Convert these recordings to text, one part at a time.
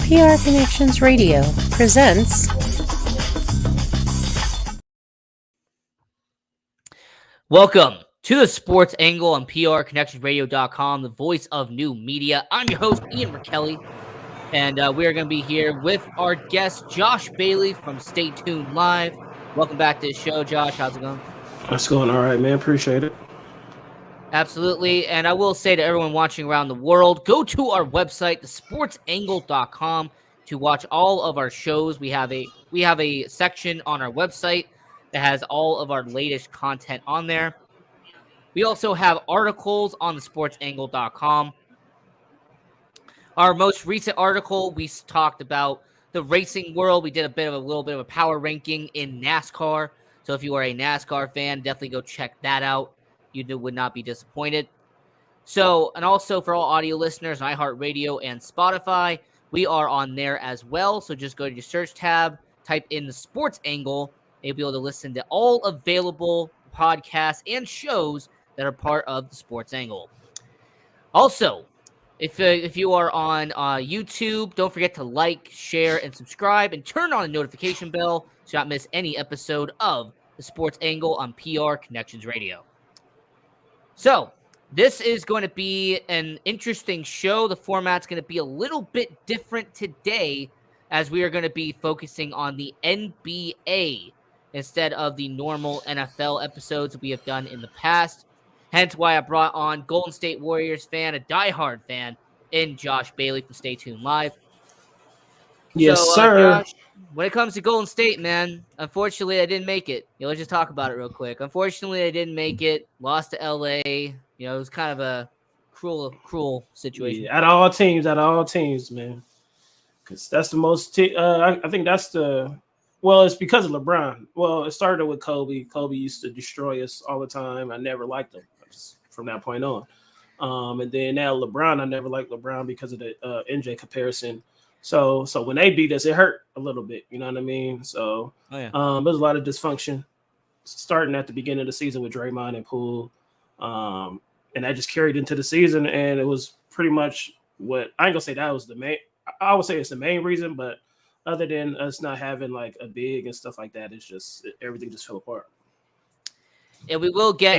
PR Connections Radio presents Welcome to the Sports Angle on PRConnectionsRadio.com, the voice of new media. I'm your host, Ian McKelly, and we are going to be here with our guest, Josh Bailey from Stay Tuned Live. Welcome back to the show, Josh. How's it going? It's going all right, man. Appreciate it. Absolutely. And I will say to everyone watching around the world, go to our website, thesportsangle.com, to watch all of our shows. We have a section on our website that has all of our latest content on there. We also have articles on thesportsangle.com. Our most recent article, we talked about the racing world. We did a little bit of a power ranking in NASCAR. So if you are a NASCAR fan, definitely go check that out. You would not be disappointed. So, and also for all audio listeners on iHeartRadio and Spotify, we are on there as well. So just go to your search tab, type in the Sports Angle, and you'll be able to listen to all available podcasts and shows that are part of the Sports Angle. Also, if you are on YouTube, don't forget to like, share, and subscribe, and turn on the notification bell so you not miss any episode of the Sports Angle on PR Connections Radio. So, this is going to be an interesting show. The format's going to be a little bit different today, as we are going to be focusing on the NBA instead of the normal NFL episodes we have done in the past. Hence why I brought on Golden State Warriors fan, a diehard fan, in Josh Bailey from Stay Tuned Live. Yes, sir. Josh, when it comes to Golden State, man, unfortunately, I didn't make it. Let's just talk about it real quick. Unfortunately, I didn't make it. Lost to LA. It was kind of a cruel situation. Yeah, out of all teams, man. Because that's the most. I think that's the. Well, it's because of LeBron. Well, it started with Kobe. Kobe used to destroy us all the time. I never liked him from that point on. And then now LeBron, I never liked LeBron because of the MJ comparison. So when they beat us, it hurt a little bit. You know what I mean? So there's a lot of dysfunction starting at the beginning of the season with Draymond and Poole. And that just carried into the season. And it was pretty much what I ain't gonna say that was the main. I would say it's the main reason, but other than us not having like a big and stuff like that, it's just everything just fell apart. And we will get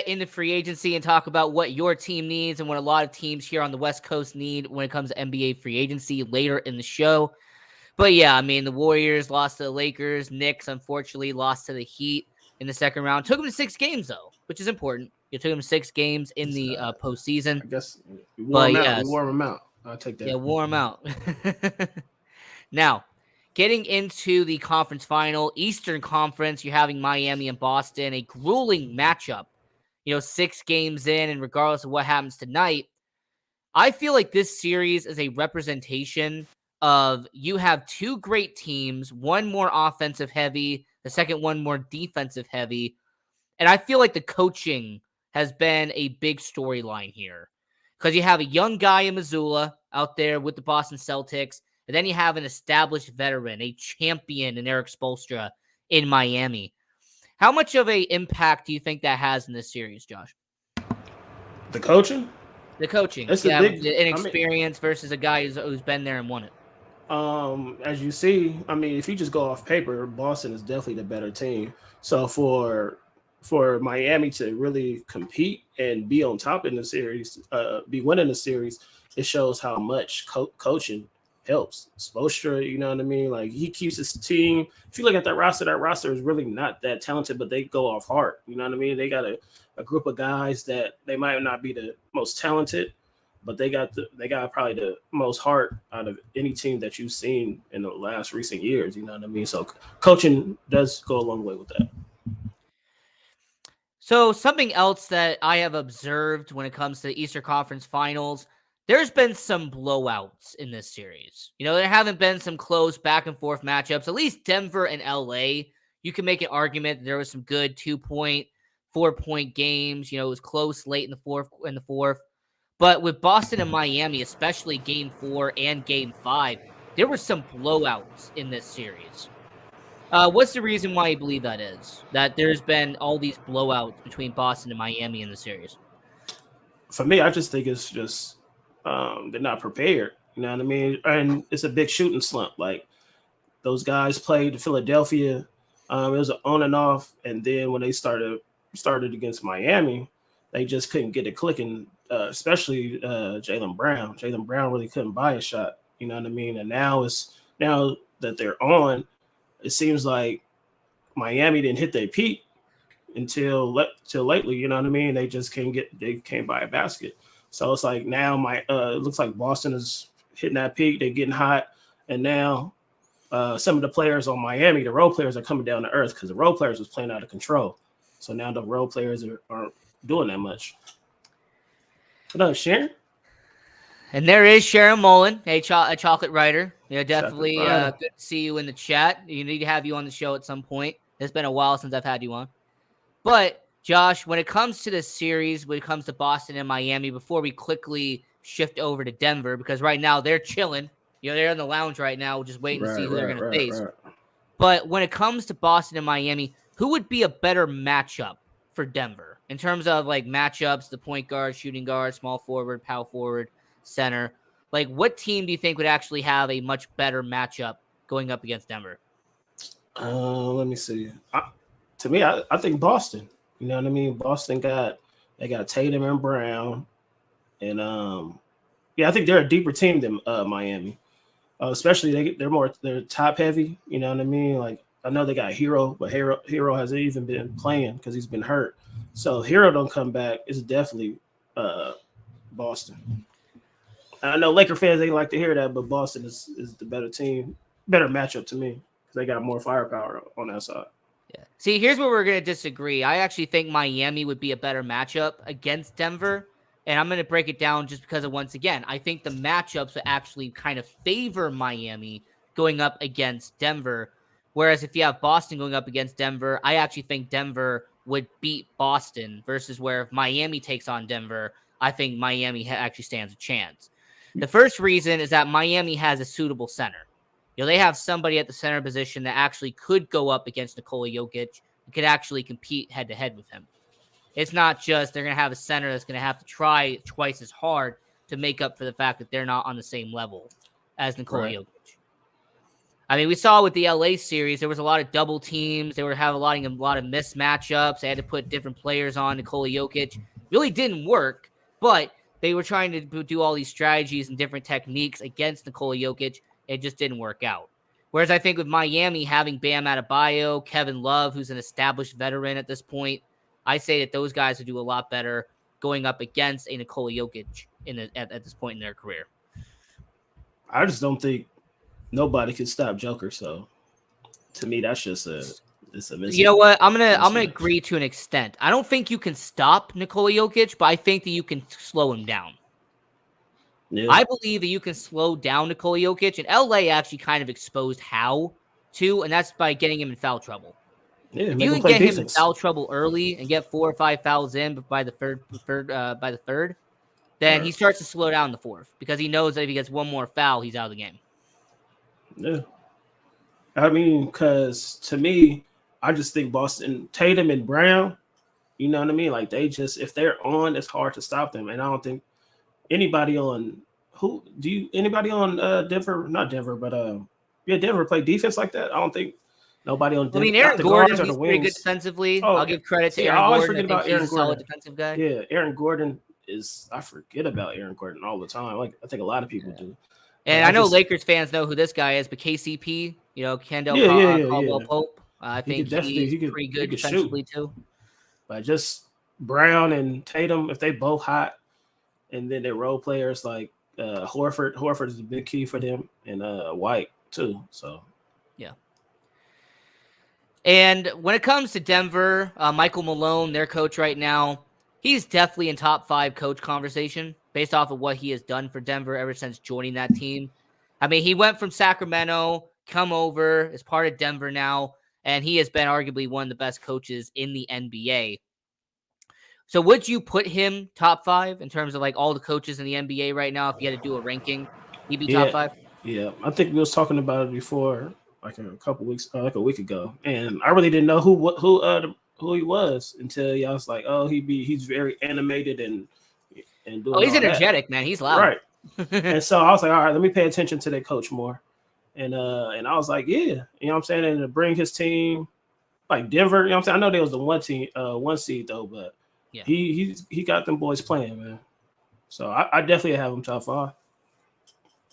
into free agency and talk about what your team needs and what a lot of teams here on the West Coast need when it comes to NBA free agency later in the show. But yeah, I mean, the Warriors lost to the Lakers. Knicks, unfortunately, lost to the Heat in the second round. Took them to 6 games, though, which is important. You took them to 6 games in the postseason. I guess we wore them out. I'll take that. Yeah, wore them out. Now, getting into the conference final, Eastern Conference, you're having Miami and Boston, a grueling matchup. 6 games in, and regardless of what happens tonight, I feel like this series is a representation of you have 2 great teams, one more offensive heavy, the second one more defensive heavy. And I feel like the coaching has been a big storyline here. Because you have a young guy in Missoula out there with the Boston Celtics, and then you have an established veteran, a champion in Eric Spoelstra in Miami. How much of an impact do you think that has in this series, Josh? The coaching? The coaching. That's the inexperience versus a guy who's been there and won it. As you see, I mean, if you just go off paper, Boston is definitely the better team. So for Miami to really compete and be on top in the series, be winning the series, it shows how much coaching helps. Spoelstra, you know what I mean? Like, he keeps his team. If you look at that roster is really not that talented, but they go off heart. You know what I mean? They got a group of guys that they might not be the most talented, but they got probably the most heart out of any team that you've seen in the last recent years. You know what I mean? So coaching does go a long way with that. So something else that I have observed when it comes to the Eastern Conference Finals, there's been some blowouts in this series. There haven't been some close back and forth matchups. At least Denver and LA, you can make an argument that there was some good 2-point, 4-point games. It was close late in the fourth. But with Boston and Miami, especially Game 4 and Game 5, there were some blowouts in this series. What's the reason why you believe that is? That there's been all these blowouts between Boston and Miami in the series? For me, I just think it's just they're not prepared. You know what I mean? And it's a big shooting slump. Like those guys played Philadelphia. It was an on and off, and then when they started against Miami, they just couldn't get it clicking. Especially Jaylen Brown. Jaylen Brown really couldn't buy a shot. You know what I mean? And now that they're on, it seems like Miami didn't hit their peak till lately. You know what I mean? They just can't buy a basket. So it's like now it looks like Boston is hitting that peak. They're getting hot, and now some of the players on Miami, the role players, are coming down to earth because the role players was playing out of control. So now the role players aren't doing that much. What up, Sharon? And there is Sharon Mullen, a chocolate writer. Definitely good to see you in the chat. You need to have you on the show at some point. It's been a while since I've had you on. But, Josh, when it comes to this series, when it comes to Boston and Miami, before we quickly shift over to Denver, because right now they're chilling. They're in the lounge right now, just waiting to see who they're going to face. Right. But when it comes to Boston and Miami, who would be a better matchup for Denver in terms of like matchups, the point guard, shooting guard, small forward, power forward, center? Like, what team do you think would actually have a much better matchup going up against Denver? Let me see. To me, I think Boston. You know what I mean? Boston got Tatum and Brown, and I think they're a deeper team than Miami. Especially they're top heavy. You know what I mean? Like I know they got Hero, but Hero hasn't even been playing because he's been hurt. So Hero don't come back. It's definitely Boston. I know Laker fans, they like to hear that, but Boston is the better team, better matchup to me because they got more firepower on that side. Yeah. See, here's where we're going to disagree. I actually think Miami would be a better matchup against Denver, and I'm going to break it down just because of, once again, I think the matchups would actually kind of favor Miami going up against Denver, whereas if you have Boston going up against Denver, I actually think Denver would beat Boston versus where if Miami takes on Denver, I think Miami actually stands a chance. The first reason is that Miami has a suitable center. They have somebody at the center position that actually could go up against Nikola Jokic and could actually compete head-to-head with him. It's not just they're going to have a center that's going to have to try twice as hard to make up for the fact that they're not on the same level as Nikola Jokic. I mean, we saw with the LA series, there was a lot of double teams. They were having a lot of missed matchups. They had to put different players on Nikola Jokic. Really didn't work, but they were trying to do all these strategies and different techniques against Nikola Jokic. It just didn't work out. Whereas I think with Miami having Bam Adebayo, Kevin Love, who's an established veteran at this point, I say that those guys would do a lot better going up against a Nikola Jokic at this point in their career. I just don't think nobody can stop Joker. So to me, that's just it's a you know what? I'm gonna agree to an extent. I don't think you can stop Nikola Jokic, but I think that you can slow him down. Yeah. I believe that you can slow down Nikola Jokic, and LA actually kind of exposed how to, and that's by getting him in foul trouble. Yeah, if you can get him in foul trouble early and get 4 or 5 fouls in by the third, then he starts to slow down the fourth because he knows that if he gets one more foul, he's out of the game. Yeah. I mean, because to me, I just think Boston, Tatum and Brown, you know what I mean? Like they just, if they're on, it's hard to stop them. And I don't think anybody on Denver, not Denver, but Denver play defense like that. I don't think nobody on Denver. I mean, Aaron Gordon, he's pretty good defensively. I'll give credit to Aaron Gordon. I always forget about Aaron Gordon. Solid defensive guy. Yeah, Aaron Gordon I forget about Aaron Gordon all the time. Like I think a lot of people do. And I know Lakers fans know who this guy is, but KCP, Kendall Caldwell Pope. I think he's pretty good defensively too. But just Brown and Tatum, if they both hot, and then their role players like Horford. Horford is a big key for them, and White too. So, yeah. And when it comes to Denver, Michael Malone, their coach right now, he's definitely in top 5 coach conversation based off of what he has done for Denver ever since joining that team. I mean, he went from Sacramento, come over, is part of Denver now, and he has been arguably one of the best coaches in the NBA. So would you put him top 5 in terms of like all the coaches in the NBA right now? If you had to do a ranking, he'd be top 5? Yeah, I think we was talking about it before like a couple weeks, like a week ago, and I really didn't know who he was until y'all was like, oh, he's very animated and doing. Oh, he's all energetic, that. man. He's loud. Right. And so I was like, all right, let me pay attention to that coach more. And I was like, yeah, you know what I'm saying? And to bring his team like Denver, you know what I'm saying? I know they was the one seed though, but yeah, he got them boys playing, man. So I definitely have him top 5.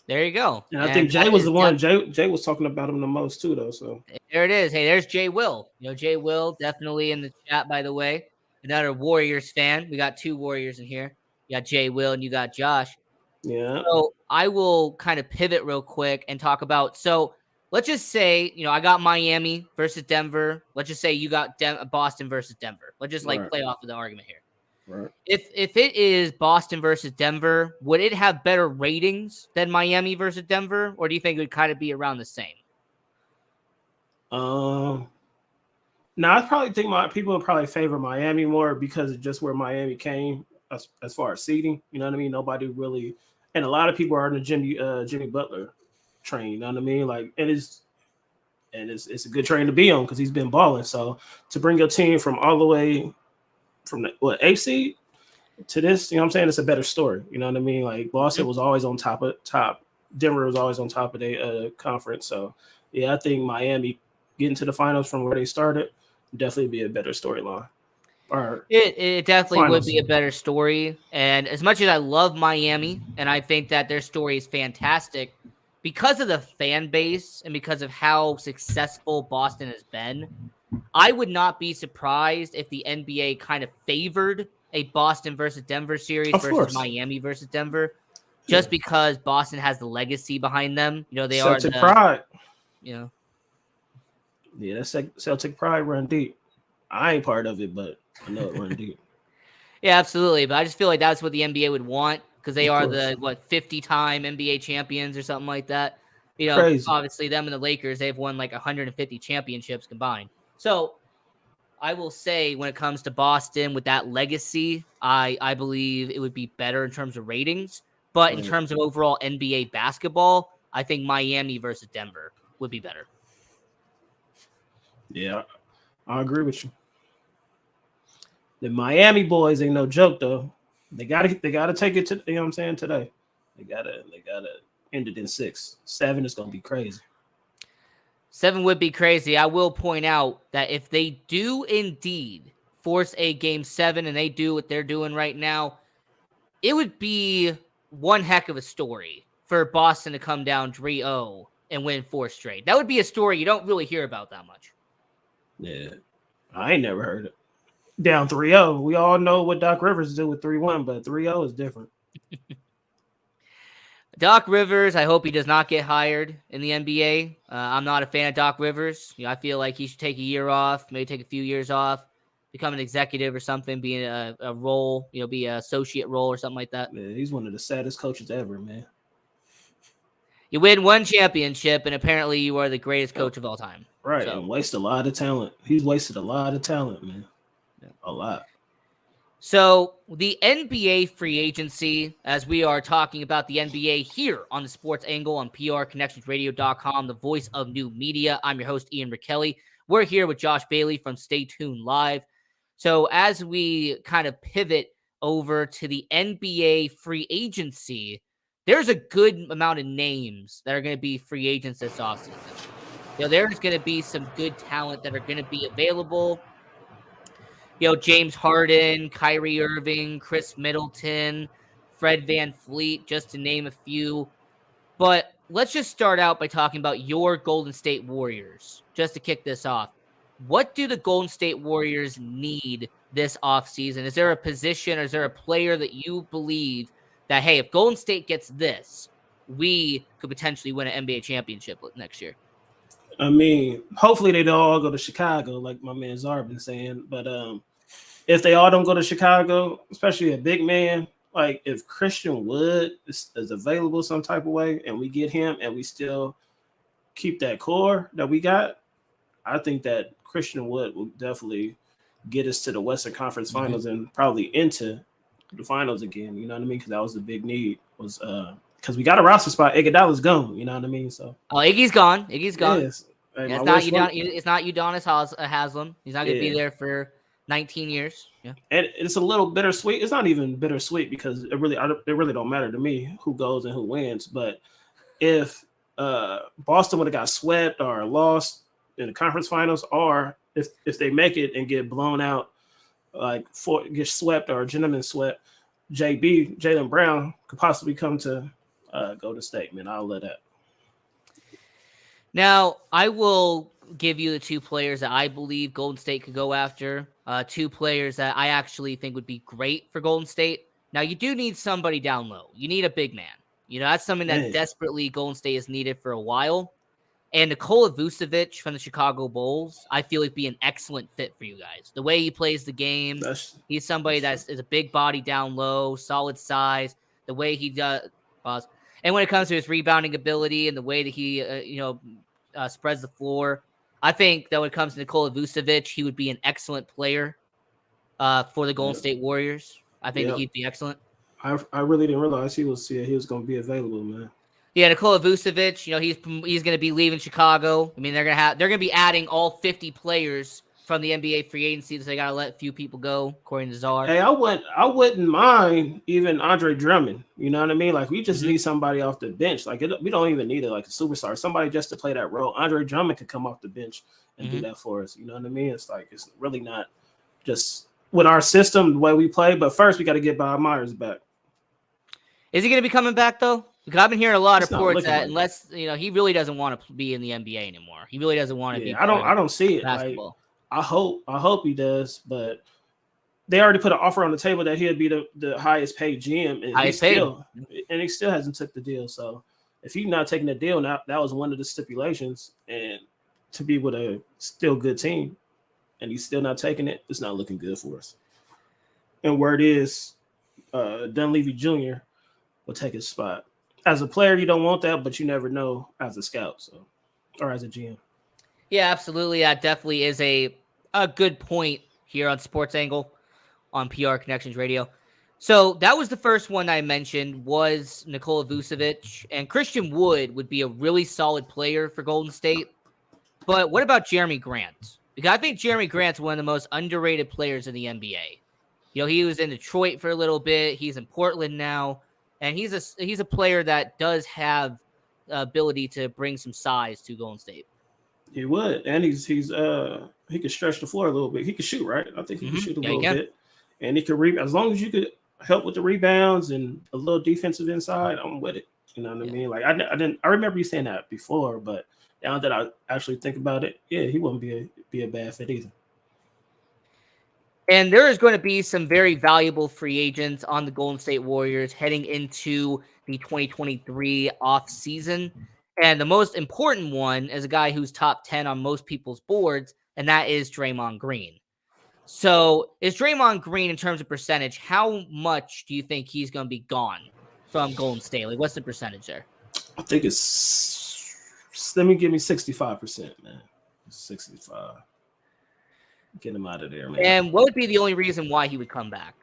There you go. And I think Jay was the one. Jay was talking about him the most too, though. So there it is. Hey, there's Jay Will. Jay Will definitely in the chat, by the way. Another Warriors fan. We got 2 Warriors in here. You got Jay Will and you got Josh. Yeah. So I will kind of pivot real quick and talk about. So let's just say, I got Miami versus Denver. Let's just say you got Boston versus Denver. Let's just play off of the argument here. Right. If it is Boston versus Denver, would it have better ratings than Miami versus Denver, or do you think it would kind of be around the same? No, I probably think people would probably favor Miami more because of just where Miami came as far as seeding. You know what I mean? Nobody really, and a lot of people are in the Jimmy Butler train. You know what I mean? Like it's a good train to be on because he's been balling. So to bring your team from all the way from the 8th seed to this, you know what I'm saying? It's a better story. You know what I mean? Like Boston was always on top. Denver was always on top of the conference. So yeah, I think Miami getting to the finals from where they started definitely be a better storyline. It definitely would be a better story. And as much as I love Miami and I think that their story is fantastic, because of the fan base and because of how successful Boston has been, I would not be surprised if the NBA kind of favored a Boston versus Denver series versus Miami versus Denver, just because Boston has the legacy behind them. They are Celtic pride. Yeah, that Celtic pride run deep. I ain't part of it, but I know it run deep. Yeah, absolutely. But I just feel like that's what the NBA would want because they are the 50-time NBA champions or something like that. Crazy. Obviously them and the Lakers, they've won like 150 championships combined. So I will say when it comes to Boston with that legacy, I believe it would be better in terms of ratings. But in terms of overall NBA basketball, I think Miami versus Denver would be better. Yeah, I agree with you. The Miami boys ain't no joke though. They gotta take it to, you know what I'm saying, today. They gotta end it in 6. 7 is gonna be crazy. 7 would be crazy. I will point out that if they do indeed force a game 7 and they do what they're doing right now, it would be one heck of a story for Boston to come down 3-0 and win 4 straight. That would be a story you don't really hear about that much. Yeah, I ain't never heard it. Down 3-0. We all know what Doc Rivers did with 3-1, but 3-0 is different. Doc Rivers, I hope he does not get hired in the NBA. I'm not a fan of Doc Rivers. I feel like he should take a year off, maybe take a few years off, become an executive or something, be in a role, be an associate role or something like that. Man, he's one of the saddest coaches ever, man. You win 1 championship, and apparently you are the greatest coach of all time. Right, and waste a lot of talent. He's wasted a lot of talent, man. A lot. So the NBA free agency, as we are talking about the NBA here on the Sports Angle on PRConnectionsRadio.com, the voice of new media. I'm your host, Ian Rickelli. We're here with Josh Bailey from Stay Tuned Live. So as we kind of pivot over to the NBA free agency, there's a good amount of names that are going to be free agents this offseason. There's going to be some good talent that are going to be available. James Harden, Kyrie Irving, Chris Middleton, Fred VanVleet, just to name a few. But let's just start out by talking about your Golden State Warriors, just to kick this off. What do the Golden State Warriors need this offseason? Is there a position or is there a player that you believe that, hey, if Golden State gets this, we could potentially win an NBA championship next year? I mean, hopefully they don't all go to Chicago, like my man Czar been saying. But if they all don't go to Chicago, especially a big man, like if Christian Wood is available some type of way and we get him and we still keep that core that we got, I think that Christian Wood will definitely get us to the Western Conference Finals and probably into the finals again. You know what I mean? Because that was the big need, was because we got a roster spot. Iguodala's gone. You know what I mean? So Iggy's gone. Yes. Hey, Yeah, my wish one, It's not Udonis Haslam. He's not going to be yeah, there for 19 years. Yeah. and it's a little bittersweet. It's not even bittersweet because it really don't matter to me who goes and who wins. But if Boston would have got swept or lost in the conference finals, or if they make it and get blown out, get swept or gentleman swept, Jaylen Brown could possibly come to Golden State. Man, I'll let that. Now, I will give you the two players that I believe Golden State could go after. Two players that I actually think would be great for Golden State. Now, you do need somebody down low. You need a big man. That's something that Man. desperately Golden State has needed for a while. And Nikola Vucevic from the Chicago Bulls, I feel like be an excellent fit for you guys. The way he plays the game, he's somebody that is a big body down low, solid size. The way he does, and when it comes to his rebounding ability and the way that he, spreads the floor, I think that when it comes to Nikola Vucevic, he would be an excellent player for the Golden State Warriors. I think that he'd be excellent. I really didn't realize he was going to be available, man. Yeah, Nikola Vucevic, he's going to be leaving Chicago. I mean, they're going to be adding all 50 players from the NBA free agency, so they got to let a few people go, according to Czar. Hey, I wouldn't mind even Andre Drummond. You know what I mean? Like, we just need somebody off the bench. Like, we don't even need like a superstar. Somebody just to play that role. Andre Drummond could come off the bench and do that for us. You know what I mean? It's like, it's really not just with our system, the way we play. But first, we got to get Bob Myers back. Is he going to be coming back, though? Because I've been hearing a lot of reports that like unless he really doesn't want to be in the NBA anymore. He really doesn't want to be. I don't see it. Basketball. Like, I hope he does, but they already put an offer on the table that he'd be the highest paid GM, and he still hasn't took the deal. So if he's not taking the deal, now that was one of the stipulations, and to be with a still good team, and he's still not taking it, it's not looking good for us. And where it is, Dunleavy Jr. will take his spot. As a player, you don't want that, but you never know as a scout, or as a GM. Yeah, absolutely. That definitely is a good point here on Sports Angle on PR Connections Radio. So that was the first one I mentioned was Nikola Vucevic, and Christian Wood would be a really solid player for Golden State. But what about Jeremy Grant? Because I think Jeremy Grant's one of the most underrated players in the NBA. He was in Detroit for a little bit. He's in Portland now. And he's a player that does have the ability to bring some size to Golden State. He would, and he could stretch the floor a little bit. He could shoot, right? I think he can shoot a little bit, and he could rebound. As long as you could help with the rebounds and a little defensive inside, I'm with it. You know what I mean? Like I remember you saying that before, but now that I actually think about it, yeah, he wouldn't be a bad fit either. And there is going to be some very valuable free agents on the Golden State Warriors heading into the 2023 offseason. And the most important one is a guy who's top 10 on most people's boards, and that is Draymond Green. So is Draymond Green, in terms of percentage, how much do you think he's going to be gone from Golden State? Like, what's the percentage there? I think give me 65%, man. 65. Get him out of there, man. And what would be the only reason why he would come back?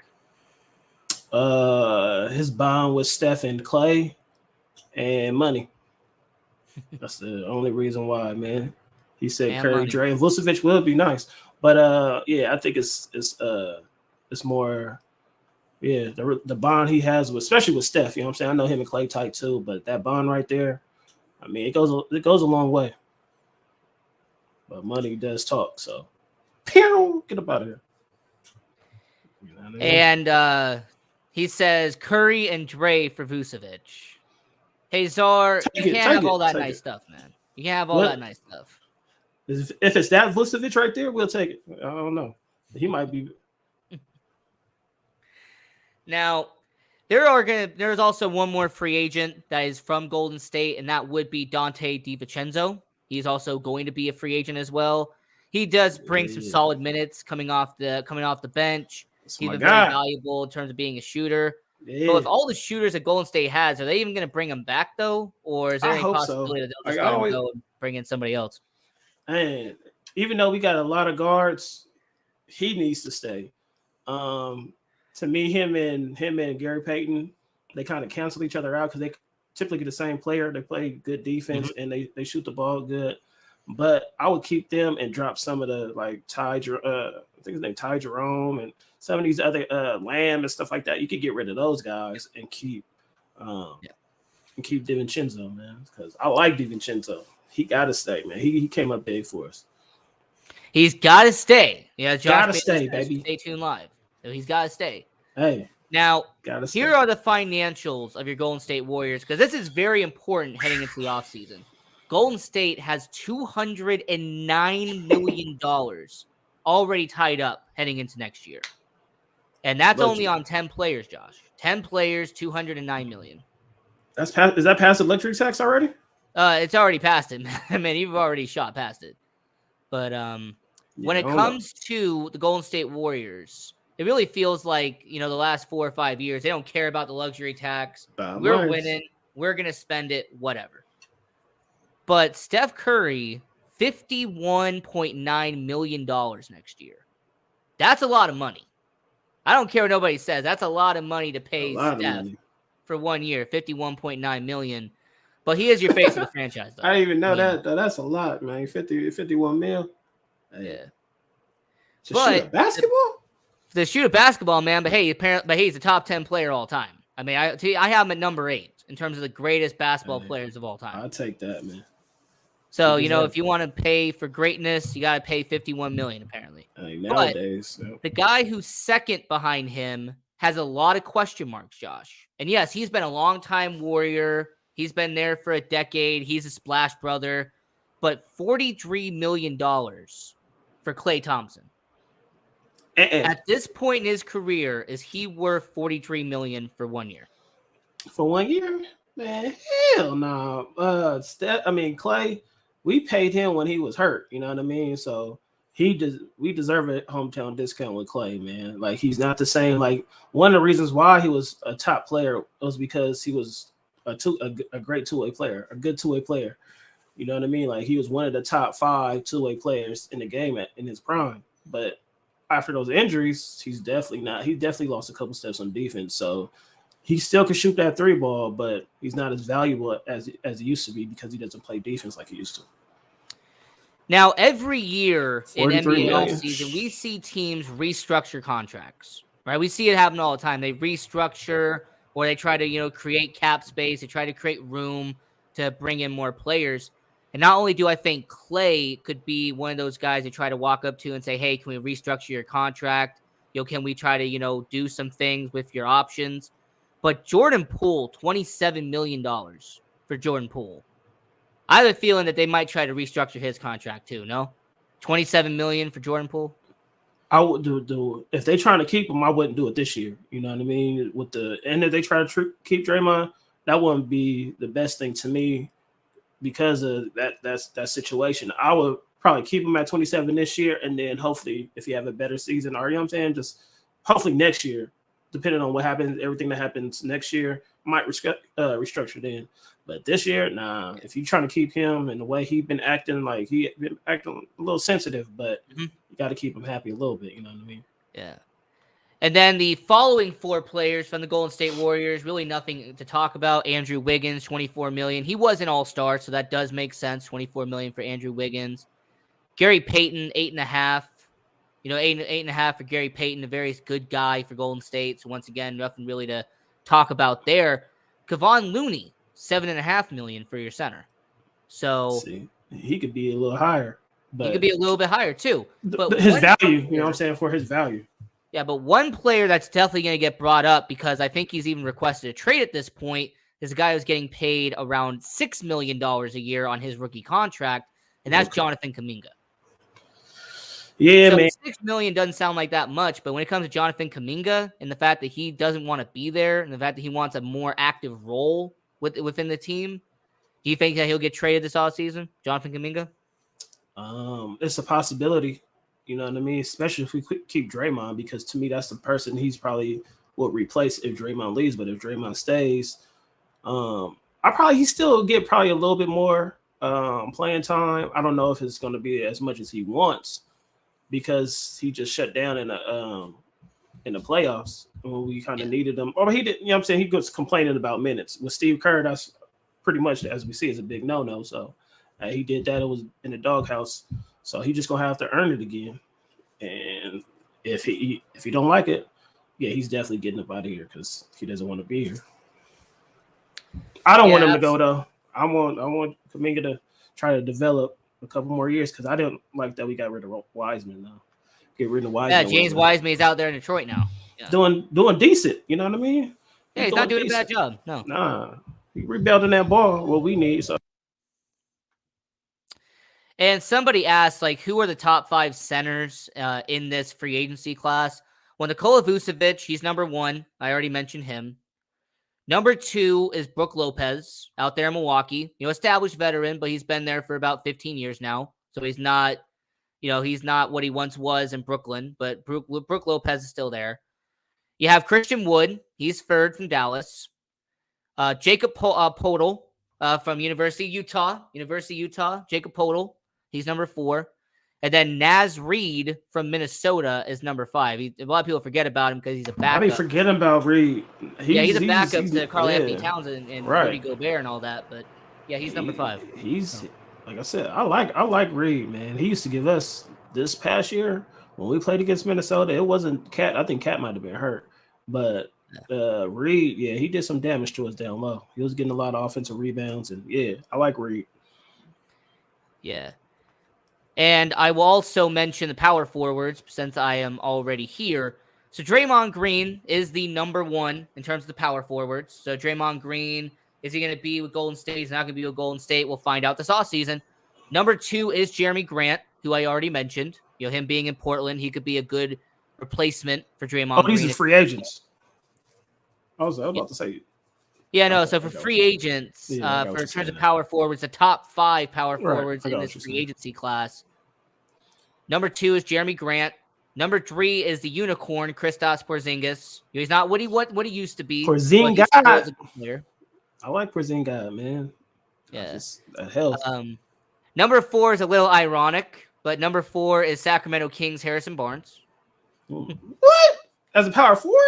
His bond with Steph and Clay and money. That's the only reason why, man. He said and Curry, money. Dre, and Vucevic will be nice. But yeah, I think it's more, yeah, the bond he has with, especially with Steph. You know what I'm saying? I know him and Clay tight too, but that bond right there, I mean, it goes a long way. But money does talk, so. Get up out of here. You know what I mean? And he says Curry and Dre for Vucevic. Hey, Czar, you can't have all that nice stuff, man. You can't have all that nice stuff. If it's that Vucevic right there, we'll take it. I don't know. He might be. Now, there's also one more free agent that is from Golden State, and that would be Dante DiVincenzo. He's also going to be a free agent as well. He does bring some solid minutes coming off the bench. He's been very valuable in terms of being a shooter. Yeah. But with all the shooters that Golden State has, are they even going to bring him back though, or is there any possibility that they'll just let him go and bring in somebody else? And even though we got a lot of guards, he needs to stay. To me, him and Gary Payton, they kind of cancel each other out because they typically get the same player. They play good defense and they shoot the ball good. But I would keep them and drop some of the like I think his name Ty Jerome and some of these other Lamb and stuff like that. You could get rid of those guys and keep DiVincenzo, man, because I like DiVincenzo. He got to stay, man. He came up big for us. He's got to stay. Yeah, Josh gotta stay, baby. Stay tuned live. So he's got to stay. Hey, now gotta stay. Here are the financials of your Golden State Warriors, because this is very important heading into the offseason. Golden State has $209 million already tied up heading into next year. And that's only on 10 players, Josh. 10 players, $209 million. Is that past the luxury tax already? It's already past it. I mean, you've already shot past it. But when it comes to the Golden State Warriors, it really feels like, the last 4 or 5 years, they don't care about the luxury tax. We're winning. We're going to spend it, whatever. But Steph Curry, $51.9 million next year. That's a lot of money. I don't care what nobody says. That's a lot of money to pay Steph for 1 year, $51.9 million. But he is your face of the franchise, though. I didn't even know that. That's a lot, man. 51 mil. Yeah. To shoot a basketball? To shoot a basketball, man. But hey, he's a top 10 player all time. I mean, I have him at number 8 in terms of the greatest basketball players of all time. I'll take that, man. So, if you want to pay for greatness, you got to pay $51 million, apparently. Nowadays. But the guy who's second behind him has a lot of question marks, Josh. And yes, he's been a long-time Warrior. He's been there for a decade. He's a splash brother. But $43 million for Klay Thompson. At this point in his career, is he worth $43 million for 1 year? For 1 year? Man, hell no. Klay, we paid him when he was hurt. You know what I mean? So we deserve a hometown discount with Klay, man. Like, he's not the same. Like, one of the reasons why he was a top player was because he was a great two-way player, a good two-way player. You know what I mean? Like, he was one of the top 5 two-way players in the game in his prime. But after those injuries, he's definitely not. He definitely lost a couple steps on defense. So he still can shoot that 3 ball, but he's not as valuable as he used to be because he doesn't play defense like he used to. Now, every year in NBA offseason, we see teams restructure contracts, right? We see it happen all the time. They restructure, or they try to, create cap space. They try to create room to bring in more players. And not only do I think Klay could be one of those guys they try to walk up to and say, hey, can we restructure your contract? Can we try to, do some things with your options? But Jordan Poole, $27 million for Jordan Poole. I have a feeling that they might try to restructure his contract too, no? $27 million for Jordan Poole? I would do if they're trying to keep him, I wouldn't do it this year. You know what I mean? And if they try to keep Draymond, that wouldn't be the best thing to me because of that situation. I would probably keep him at 27 this year, and then hopefully if you have a better season, or just hopefully next year, depending on what happens, everything that happens next year might restructure then. But this year, nah. If you're trying to keep him and the way he's been acting, like he been acting a little sensitive, but you got to keep him happy a little bit. You know what I mean? Yeah. And then the following 4 players from the Golden State Warriors, really nothing to talk about. Andrew Wiggins, $24 million. He was an all-star, so that does make sense. $24 million for Andrew Wiggins. Gary Payton, 8.5. $8.5 million for Gary Payton, a very good guy for Golden State. So once again, nothing really to talk about there. Kevon Looney, $7.5 million for your center. So he could be a little higher. But he could be a little bit higher too. But his value, you know what I'm saying, for his value. Yeah, but one player that's definitely going to get brought up because I think he's even requested a trade at this point is a guy who's getting paid around $6 million a year on his rookie contract, and that's Jonathan Kuminga. Yeah, man. $6 million doesn't sound like that much, but when it comes to Jonathan Kuminga and the fact that he doesn't want to be there and the fact that he wants a more active role within the team, do you think that he'll get traded this offseason, Jonathan Kuminga? It's a possibility. You know what I mean? Especially if we keep Draymond, because to me, that's the person he's probably will replace if Draymond leaves. But if Draymond stays, he still get probably a little bit more playing time. I don't know if it's going to be as much as he wants because he just shut down in the playoffs when we kind of needed him. Or he didn't. You know what I'm saying? He was complaining about minutes with Steve Kerr. That's pretty much, as we see, is a big no-no. So He did that. It was in the doghouse. So he just gonna have to earn it again. And if he don't like it, yeah, he's definitely getting up out of here because he doesn't want to be here. I don't want him to go though. I want Kuminga to try to develop a couple more years because I didn't like that we got rid of Wiseman now. Get rid of Wiseman. Yeah, James Wiseman is out there in Detroit now. Yeah. Doing decent. You know what I mean? Yeah, he's not doing a bad job. No. Nah. He rebounding that ball, what we need. So. And somebody asked, like, who are the top 5 centers in this free agency class? Well, Nikola Vucevic, he's number 1. I already mentioned him. Number 2 is Brook Lopez out there in Milwaukee. Established veteran, but he's been there for about 15 years now. So he's not, he's not what he once was in Brooklyn, but Brook Lopez is still there. You have Christian Wood. He's third from Dallas. Jacob Poeltl from University of Utah. Jacob Poeltl. He's number 4. And then Naz Reid from Minnesota is number 5. A lot of people forget about him because he's a backup. I forget about Reid. He's a backup to Karl Anthony Towns and Rudy Gobert and all that. But yeah, he's number 5. Like I said, I like Reid, man. He used to give us this past year when we played against Minnesota. It wasn't Cat. I think Cat might have been hurt, but Reid, yeah, he did some damage to us down low. He was getting a lot of offensive rebounds, and yeah, I like Reid. Yeah. And I will also mention the power forwards since I am already here. So Draymond Green is the number 1 in terms of the power forwards. So Draymond Green, is he going to be with Golden State? He's not going to be with Golden State. We'll find out this offseason. Number 2 is Jeremy Grant, who I already mentioned. Him being in Portland, he could be a good replacement for Draymond Green. These are free agents. I was about to say. Yeah, no. So for free agents, for in terms of power forwards, the top 5 power forwards in this free agency class. Number 2 is Jeremy Grant. Number 3 is the unicorn, Kristaps Porzingis. He's not what he used to be. Porzingis. I like Porzingis, man. Yeah. Hell. Number 4 is a little ironic, but number 4 is Sacramento Kings Harrison Barnes. What? As a power forward?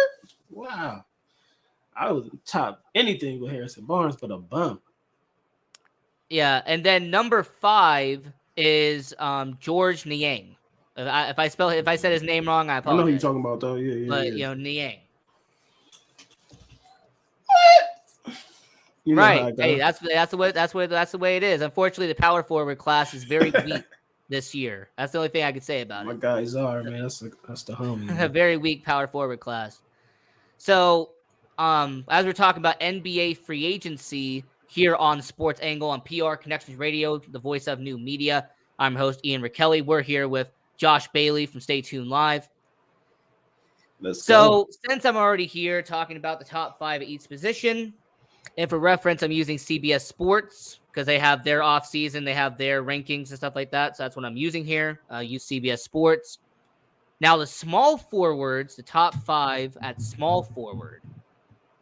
Wow. I was top anything with Harrison Barnes, but a bum. Yeah, and then number 5 is George Niang. If I said his name wrong, I apologize. I know who you're talking about though. Yeah. But Niang. What? Right. Hey, that's the way it is. Unfortunately, the power forward class is very weak this year. That's the only thing I could say about it. My guys are, man. That's the homie. A very weak power forward class. So, as we're talking about NBA free agency here on Sports Angle on PR Connections Radio, the voice of new media, I'm host Ian Rakelli. We're here with Josh Bailey from Stay Tuned Live. So, since I'm already here talking about the top 5 at each position, and for reference, I'm using CBS Sports because they have their offseason, they have their rankings and stuff like that. So that's what I'm using here. Use CBS Sports. Now, the small forwards, the top 5 at small forward.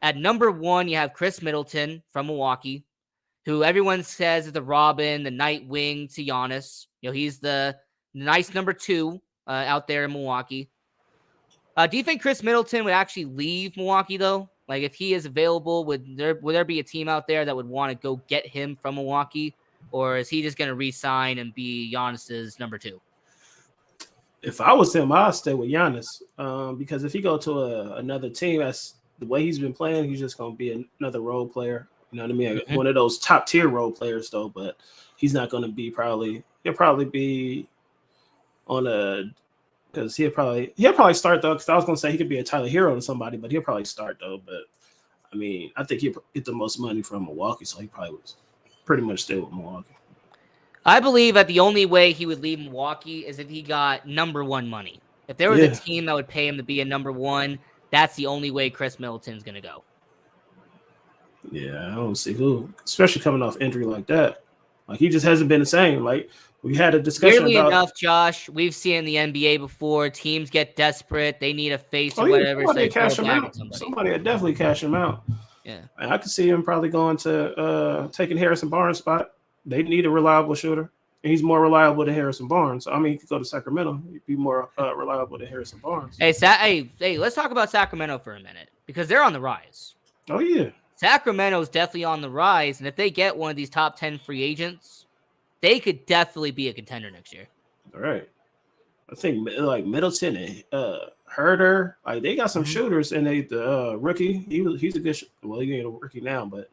At number 1, you have Chris Middleton from Milwaukee, who everyone says is the Robin, the Nightwing to Giannis. He's the nice number 2 out there in Milwaukee. Do you think Chris Middleton would actually leave Milwaukee, though? Like, if he is available, would there be a team out there that would want to go get him from Milwaukee? Or is he just going to re-sign and be Giannis's number 2? If I was him, I'd stay with Giannis. Because if he go to another team, that's the way he's been playing, he's just going to be another role player. You know what I mean? Mm-hmm. One of those top-tier role players, though. But he's not going to be he'll probably be on a – because he'll probably start, though, because I was going to say he could be a Tyler Hero to somebody, but he'll probably start, though. But, I mean, I think he'll get the most money from Milwaukee, so he probably would pretty much stay with Milwaukee. I believe that the only way he would leave Milwaukee is if he got number 1 money. If there was a team that would pay him to be a number 1, that's the only way Chris Middleton's going to go. Yeah, I don't see who, especially coming off injury like that. Like, he just hasn't been the same. Like, we had a discussion Weirdly about enough, Josh, we've seen in the NBA before, teams get desperate. They need a face or whatever. Somebody cash him out. Somebody would definitely cash him out. Yeah. And I could see him probably going to taking Harrison Barnes' spot. They need a reliable shooter. And he's more reliable than Harrison Barnes. I mean, he could go to Sacramento. He'd be more reliable than Harrison Barnes. Hey, let's talk about Sacramento for a minute because they're on the rise. Oh, yeah. Sacramento's definitely on the rise. And if they get one of these top 10 free agents, they could definitely be a contender next year. All right. I think like Middleton and Herder, like they got some shooters, and the rookie, he's a good. Well, he ain't a rookie now, but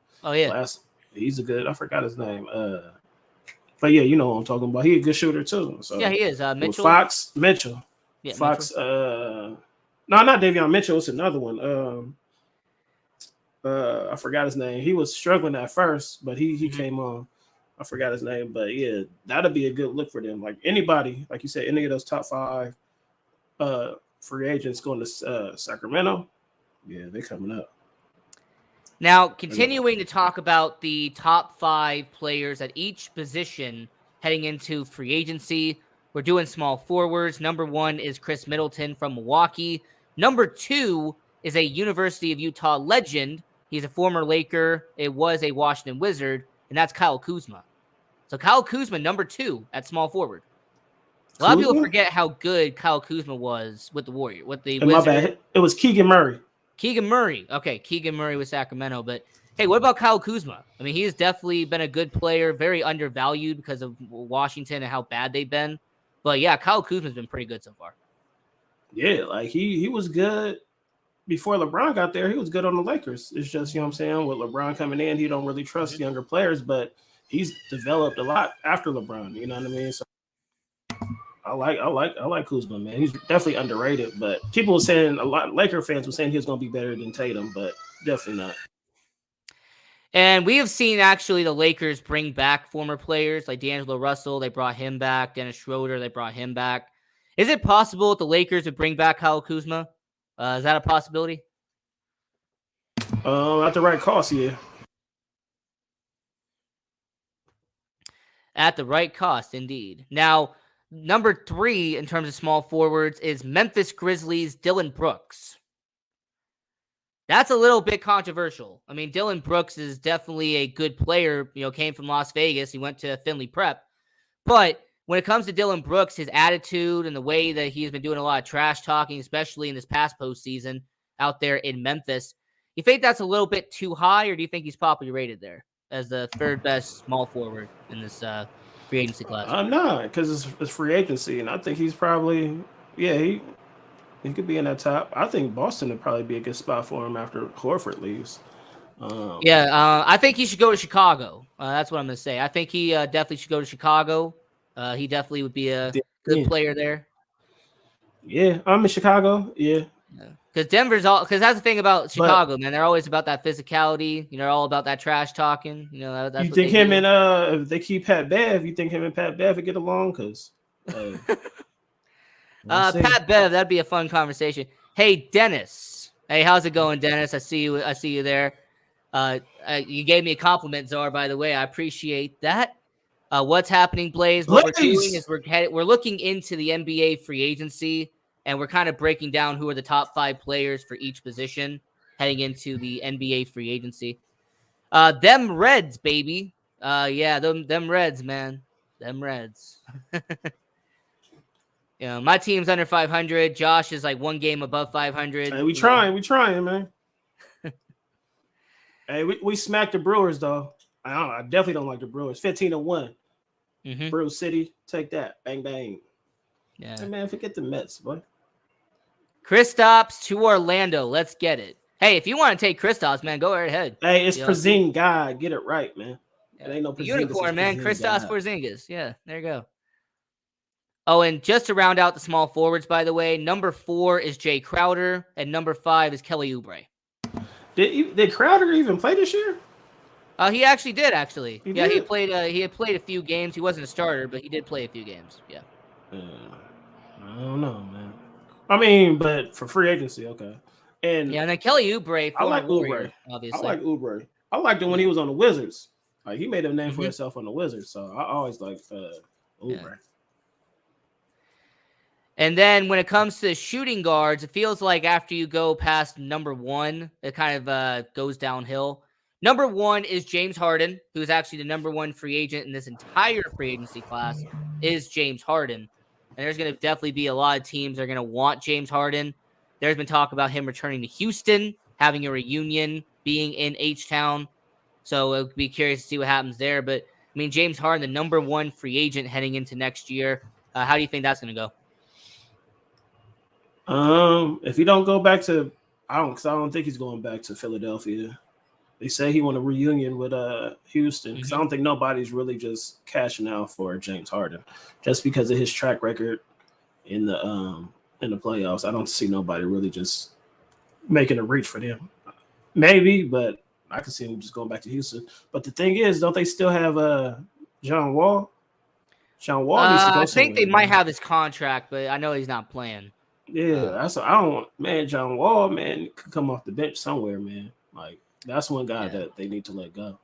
he's a good. I forgot his name. But yeah, you know what I'm talking about. He a good shooter too. So yeah, he is. Mitchell. Mitchell. Yeah, Fox. Mitchell. No, not Davion Mitchell. It's another one. I forgot his name. He was struggling at first, but he came on. I forgot his name, but yeah, that'd be a good look for them. Like anybody, like you said, any of those top 5 free agents going to Sacramento, yeah, they coming up. Now, continuing to talk about the top 5 players at each position heading into free agency, we're doing small forwards. Number 1 is Chris Middleton from Milwaukee. Number 2 is a University of Utah legend. He's a former Laker. It was a Washington Wizard, and that's Kyle Kuzma. So Kyle Kuzma, number 2 at small forward. A lot of people forget how good Kyle Kuzma was with the Warriors. With the Wizards. My bad. It was Keegan Murray. Keegan Murray. Okay, Keegan Murray with Sacramento. But, hey, what about Kyle Kuzma? I mean, he's definitely been a good player, very undervalued because of Washington and how bad they've been. But, yeah, Kyle Kuzma's been pretty good so far. Yeah, like he was good before LeBron got there. He was good on the Lakers. It's just, you know what I'm saying, with LeBron coming in, he don't really trust younger players, but he's developed a lot after LeBron. You know what I mean? So I like Kuzma, man. He's definitely underrated, but people were saying, a lot of Laker fans were saying he was going to be better than Tatum, but definitely not. And we have seen actually the Lakers bring back former players like D'Angelo Russell. They brought him back. Dennis Schroeder, they brought him back. Is it possible that the Lakers would bring back Kyle Kuzma? Is that a possibility? At the right cost, yeah. At the right cost, indeed. Now, number 3 in terms of small forwards is Memphis Grizzlies' Dillon Brooks. That's a little bit controversial. I mean, Dillon Brooks is definitely a good player. You know, came from Las Vegas. He went to Finley Prep. But when it comes to Dillon Brooks, his attitude and the way that he's been doing a lot of trash talking, especially in this past postseason out there in Memphis, you think that's a little bit too high, or do you think he's properly rated there as the 3rd best small forward in this free agency class? I'm not, because it's free agency, and I think he's probably, he could be in that top. I think Boston would probably be a good spot for him after Horford leaves. I think he should go to Chicago. That's what I'm going to say. I think he definitely should go to Chicago. He definitely would be a good player there. Yeah, I'm in Chicago. Yeah. Because because that's the thing about Chicago, man. They're always about that physicality. You know, all about that trash talking. You know, that's you think him do. And if they keep Pat Bev, you think him and Pat Bev would get along? Because Pat Bev, that'd be a fun conversation. Hey, Dennis. Hey, how's it going, Dennis? I see you there. You gave me a compliment, Czar, by the way. I appreciate that. What's happening, Blaze? What we're doing is we're looking into the NBA free agency, and we're kind of breaking down who are the top 5 players for each position heading into the NBA free agency. Them Reds, baby. Them Reds, man. Them Reds. You know, my team's under 500. Josh is like 1 game above 500. Hey, we trying, man. Hey, we smacked the Brewers, though. I definitely don't like the Brewers. 15-1. Brew City, take that. Bang, bang. Yeah. Hey, man, forget the Mets, boy. Kristaps to Orlando. Let's get it. Hey, if you want to take Kristaps, man, go right ahead. Hey, it's Porzingis. Get it right, man. Yeah. It ain't no Porzingis. Unicorn, man. Kristaps Porzingis. Yeah, there you go. Oh, and just to round out the small forwards, by the way, number 4 is Jay Crowder, and number 5 is Kelly Oubre. Did Crowder even play this year? He actually did. Actually, he had played a few games. He wasn't a starter, but he did play a few games. Yeah. I don't know, man. I mean, but for free agency, okay. And then Kelly Oubre. I like Oubre. Obviously, I like Oubre. I liked him when he was on the Wizards. Like he made a name for himself on the Wizards, so I always liked Oubre. Yeah. And then when it comes to shooting guards, it feels like after you go past number 1, it kind of goes downhill. Number 1 is James Harden, who is actually the number 1 free agent in this entire free agency class, is James Harden. And there's going to definitely be a lot of teams that are going to want James Harden. There's been talk about him returning to Houston, having a reunion, being in H-Town. So I'll be curious to see what happens there. But I mean, James Harden, the number one free agent heading into next year. How do you think that's going to go? If he don't go back to, I don't think he's going back to Philadelphia. They say he want a reunion with Houston because I don't think nobody's really just cashing out for James Harden just because of his track record in the playoffs. I don't see nobody really just making a reach for them. Maybe, but I can see him just going back to Houston. But the thing is, don't they still have John Wall? John Wall needs to go I think they somewhere, might man. have his contract, but I know he's not playing. Yeah, I don't, man. John Wall, man, could come off the bench somewhere, man. Like that's one guy that they need to let go.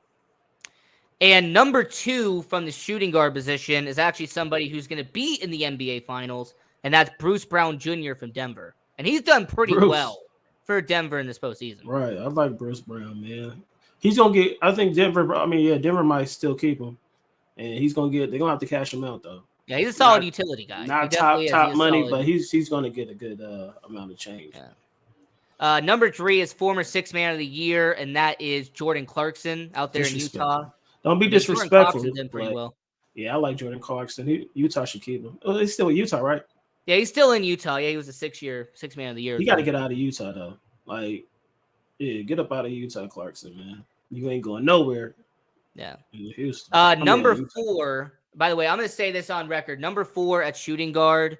And number 2 from the shooting guard position is actually somebody who's going to be in the NBA Finals, and that's Bruce Brown Jr. from Denver. And he's done pretty well for Denver in this postseason. Right. I like Bruce Brown, man. He's going to get, I think Denver might still keep him. And they're going to have to cash him out, though. Yeah, he's a solid utility guy. Not top money, but he's going to get a good amount of change. Yeah. Number 3 is former 6th man of the year, and that is Jordan Clarkson out there in Utah. Don't be disrespectful. Did pretty well. Yeah, I like Jordan Clarkson. Utah should keep him. Oh, he's still in Utah, right? Yeah, he's still in Utah. Yeah, he was a 6th man of the year. He got to get out of Utah, though. Like, yeah, get up out of Utah, Clarkson, man. You ain't going nowhere. Yeah. In Houston. Number 4, by the way, I'm going to say this on record. Number 4 at shooting guard,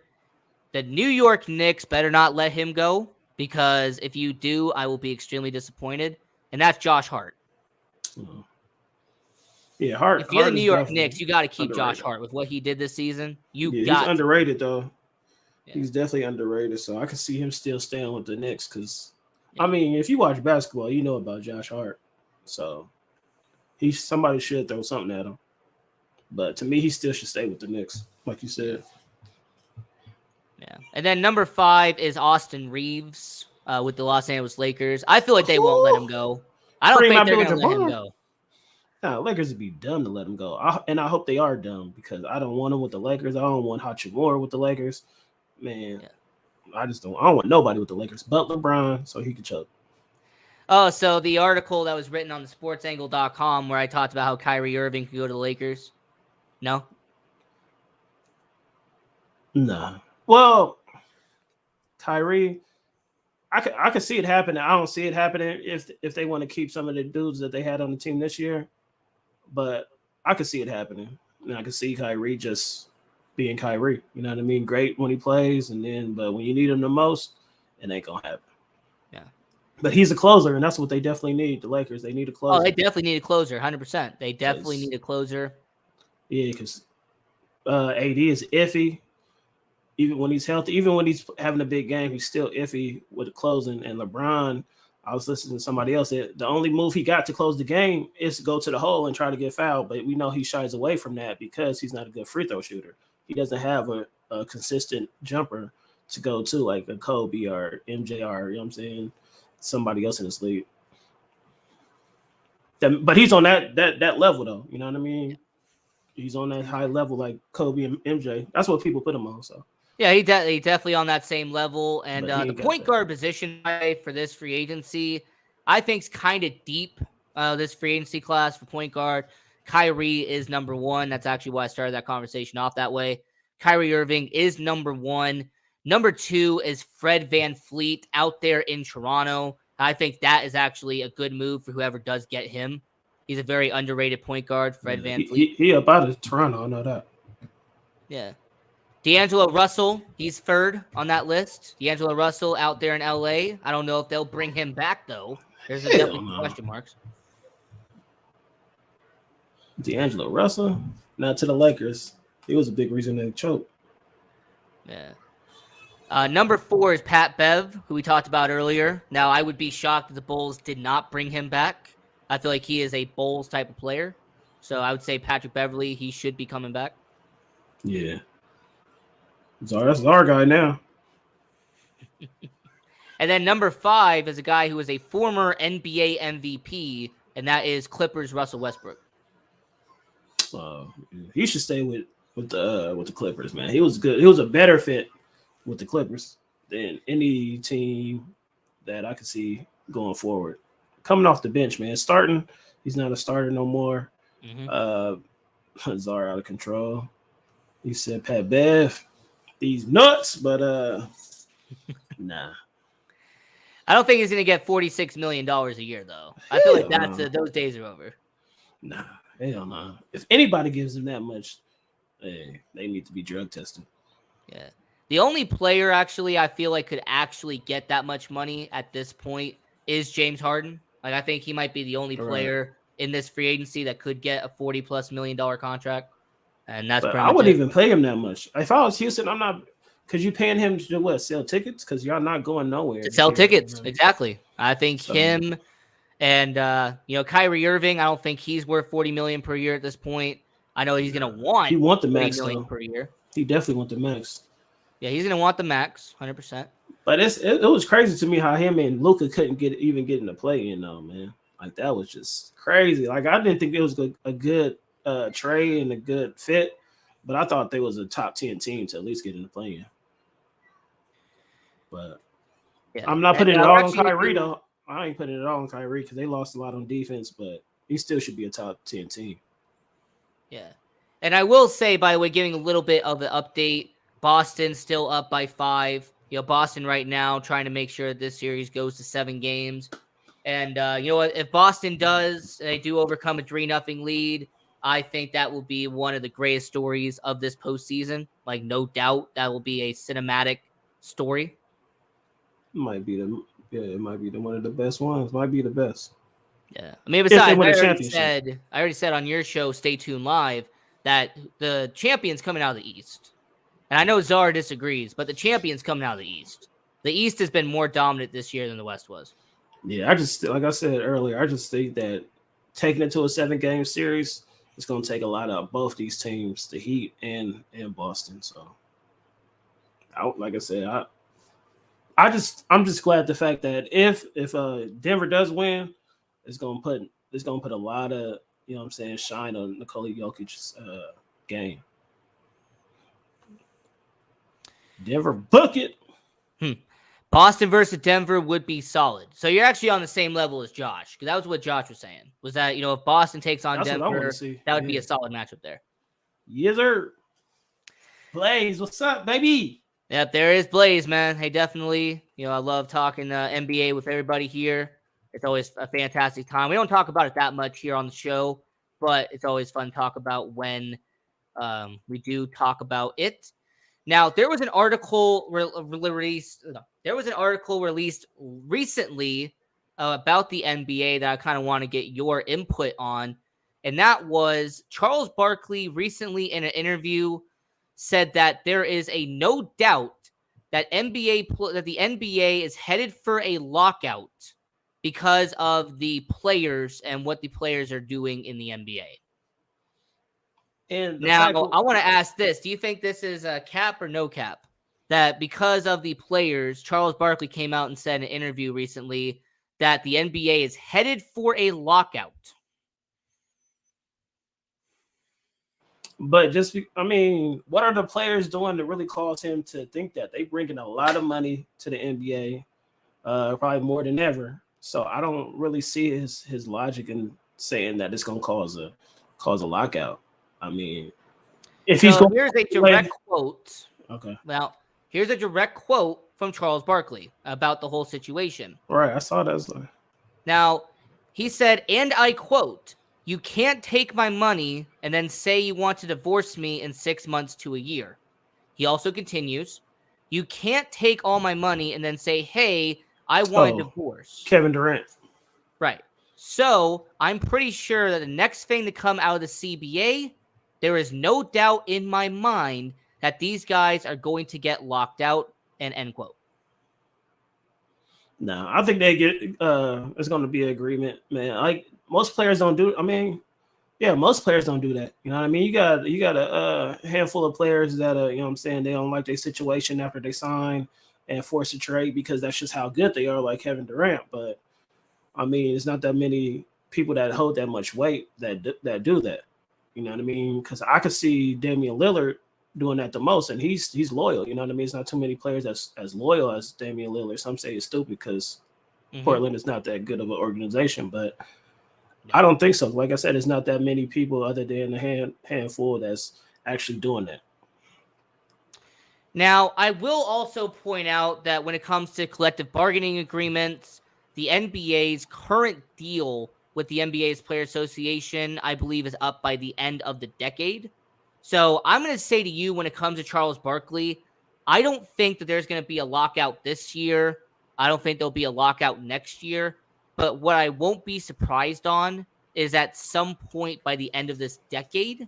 the New York Knicks better not let him go, because if you do, I will be extremely disappointed. And that's Josh Hart. Oh. Yeah, Hart. If you're Hart the New York Knicks, you got to keep Josh Hart with what he did this season. He's underrated, though. Yeah. He's definitely underrated, so I can see him still staying with the Knicks because, I mean, if you watch basketball, you know about Josh Hart. So somebody should throw something at him. But to me, he still should stay with the Knicks, like you said. Yeah. And then number 5 is Austin Reeves with the Los Angeles Lakers. I feel like they won't let him go. I don't think they're going to let him go. Nah, Lakers would be dumb to let him go. And I hope they are dumb because I don't want him with the Lakers. I don't want Hachimura with the Lakers. Man, I don't want nobody with the Lakers but LeBron so he can choke. Oh, so the article that was written on the sportsangle.com where I talked about how Kyrie Irving could go to the Lakers. No? Nah. Well, Kyrie, I could see it happening. I don't see it happening if they want to keep some of the dudes that they had on the team this year. But I could see it happening. And I could see Kyrie just being Kyrie. You know what I mean? Great when he plays, but when you need him the most, it ain't gonna happen. Yeah. But he's a closer, and that's what they definitely need. The Lakers, they need a closer. Oh, they definitely need a closer, 100%. They definitely need a closer. Yeah, because AD is iffy. Even when he's healthy, even when he's having a big game, he's still iffy with the closing. And LeBron, I was listening to somebody else. The only move he got to close the game is to go to the hole and try to get fouled. But we know he shies away from that because he's not a good free throw shooter. He doesn't have a consistent jumper to go to like a Kobe or MJ or, you know what I'm saying, somebody else in this league. But he's on that level, though. You know what I mean? He's on that high level like Kobe and MJ. That's what people put him on, so. Yeah, he definitely on that same level. And the point guard position for this free agency, I think is kind of deep, this free agency class for point guard. Kyrie is number 1. That's actually why I started that conversation off that way. Kyrie Irving is number 1. Number 2 is Fred VanVleet out there in Toronto. I think that is actually a good move for whoever does get him. He's a very underrated point guard, Fred VanVleet. He up out of Toronto, I know that. Yeah. D'Angelo Russell, he's 3rd on that list. D'Angelo Russell out there in LA. I don't know if they'll bring him back, though. There's definitely question marks. D'Angelo Russell, not to the Lakers. He was a big reason they choked. Yeah. Number 4 is Pat Bev, who we talked about earlier. Now, I would be shocked if the Bulls did not bring him back. I feel like he is a Bulls type of player. So I would say Patrick Beverley, he should be coming back. Yeah. That's our guy now. And then number 5 is a guy who is a former NBA MVP, and that is Clippers Russell Westbrook. He should stay with the Clippers, man. He was good. He was a better fit with the Clippers than any team that I could see going forward. Coming off the bench, man. Starting, he's not a starter no more. Mm-hmm. Czar out of control. He said Pat Bev, these nuts, but nah. I don't think he's gonna get $46 million a year though. I feel like Hell that's no. those days are over. Nah, hell no. If anybody gives him that much, they need to be drug tested. Yeah. The only player actually I feel like could actually get that much money at this point is James Harden. Like I think he might be the only player in this free agency that could get a $40+ million contract. And that's But pretty I much wouldn't it. even pay him that much. If I was Houston, I'm not, because you paying him to what, sell tickets? Because y'all not going nowhere. To sell this year. tickets. Exactly. I think So- him and Kyrie Irving, I don't think he's worth $40 million per year at this point. I know he's gonna want He want the $40 max million though. per year. He definitely want the max. Yeah, he's gonna want the max, 100%. But it was crazy to me how him and Luka couldn't even get in the play in though, man. Like that was just crazy. Like I didn't think it was a good trade and a good fit, but I thought they was a top 10 team to at least get in the play in. But Yeah. I'm not putting it all on actually, Kyrie though. I ain't putting it all on Kyrie because they lost a lot on defense, but he still should be a top 10 team. Yeah. And I will say, by the way, giving a little bit of an update, Boston still up by 5. Boston right now trying to make sure that this series goes to 7 games. And you know what? If Boston does, they do overcome a 3-0 lead, I think that will be one of the greatest stories of this postseason. Like, no doubt that will be a cinematic story. It might be one of the best ones. Might be the best. Yeah. I mean, they besides, win a I already said on your show, Stay Tuned Live, that the champion's coming out of the East. And I know Czar disagrees, but the champion's coming out of the East. The East has been more dominant this year than the West was. Yeah, I just, like I said earlier, I just think that taking it to a 7-game series, it's going to take a lot of both these teams, the Heat and Boston. So, like I said, I'm just glad the fact that if Denver does win, it's going to put a lot of, you know what I'm saying, shine on Nikola Jokic's game. Denver bucket. Boston versus Denver would be solid. So you're actually on the same level as Josh, because that was what Josh was saying. Was that, if Boston takes on That's what I wanna Denver, see. that would be a solid matchup there. Yes, sir. Blaze, what's up, baby? Yep, there is Blaze, man. Hey, definitely. I love talking NBA with everybody here. It's always a fantastic time. We don't talk about it that much here on the show, but it's always fun to talk about when we do talk about it. Now, there was an article released. There was an article released recently about the NBA that I kind of want to get your input on, and that was Charles Barkley recently in an interview said that there is a no doubt that the NBA is headed for a lockout because of the players and what the players are doing in the NBA. And now, I want to ask this. Do you think this is a cap or no cap? That because of the players, Charles Barkley came out and said in an interview recently that the NBA is headed for a lockout. But what are the players doing to really cause him to think that? They bringing a lot of money to the NBA, probably more than ever. So I don't really see his logic in saying that it's going to cause a lockout. I mean, here's a direct quote. Okay. Well, here's a direct quote from Charles Barkley about the whole situation. Right, I saw that. Now, he said, and I quote, "You can't take my money and then say you want to divorce me in 6 months to a year." He also continues, "You can't take all my money and then say, hey, I want a divorce." Kevin Durant. Right. So I'm pretty sure that the next thing to come out of the CBA, there is no doubt in my mind that these guys are going to get locked out, and end quote. No, I think they get it's going to be an agreement, man. Like most players don't do. Most players don't do that. You know what I mean? You got a handful of players that you know what I'm saying, they don't like their situation after they sign and force a trade because that's just how good they are, like Kevin Durant. But I mean, it's not that many people that hold that much weight that do that. You know what I mean? Because I could see Damian Lillard doing that the most, and he's loyal. You know what I mean? It's not too many players that's as loyal as Damian Lillard. Some say it's stupid because Portland is not that good of an organization, but I don't think so. Like I said, it's not that many people other than a handful that's actually doing that. Now, I will also point out that when it comes to collective bargaining agreements, the NBA's current deal with the NBA's Player Association, I believe, is up by the end of the decade. So I'm going to say to you, when it comes to Charles Barkley, I don't think that there's going to be a lockout this year. I don't think there'll be a lockout next year. But what I won't be surprised on is at some point by the end of this decade,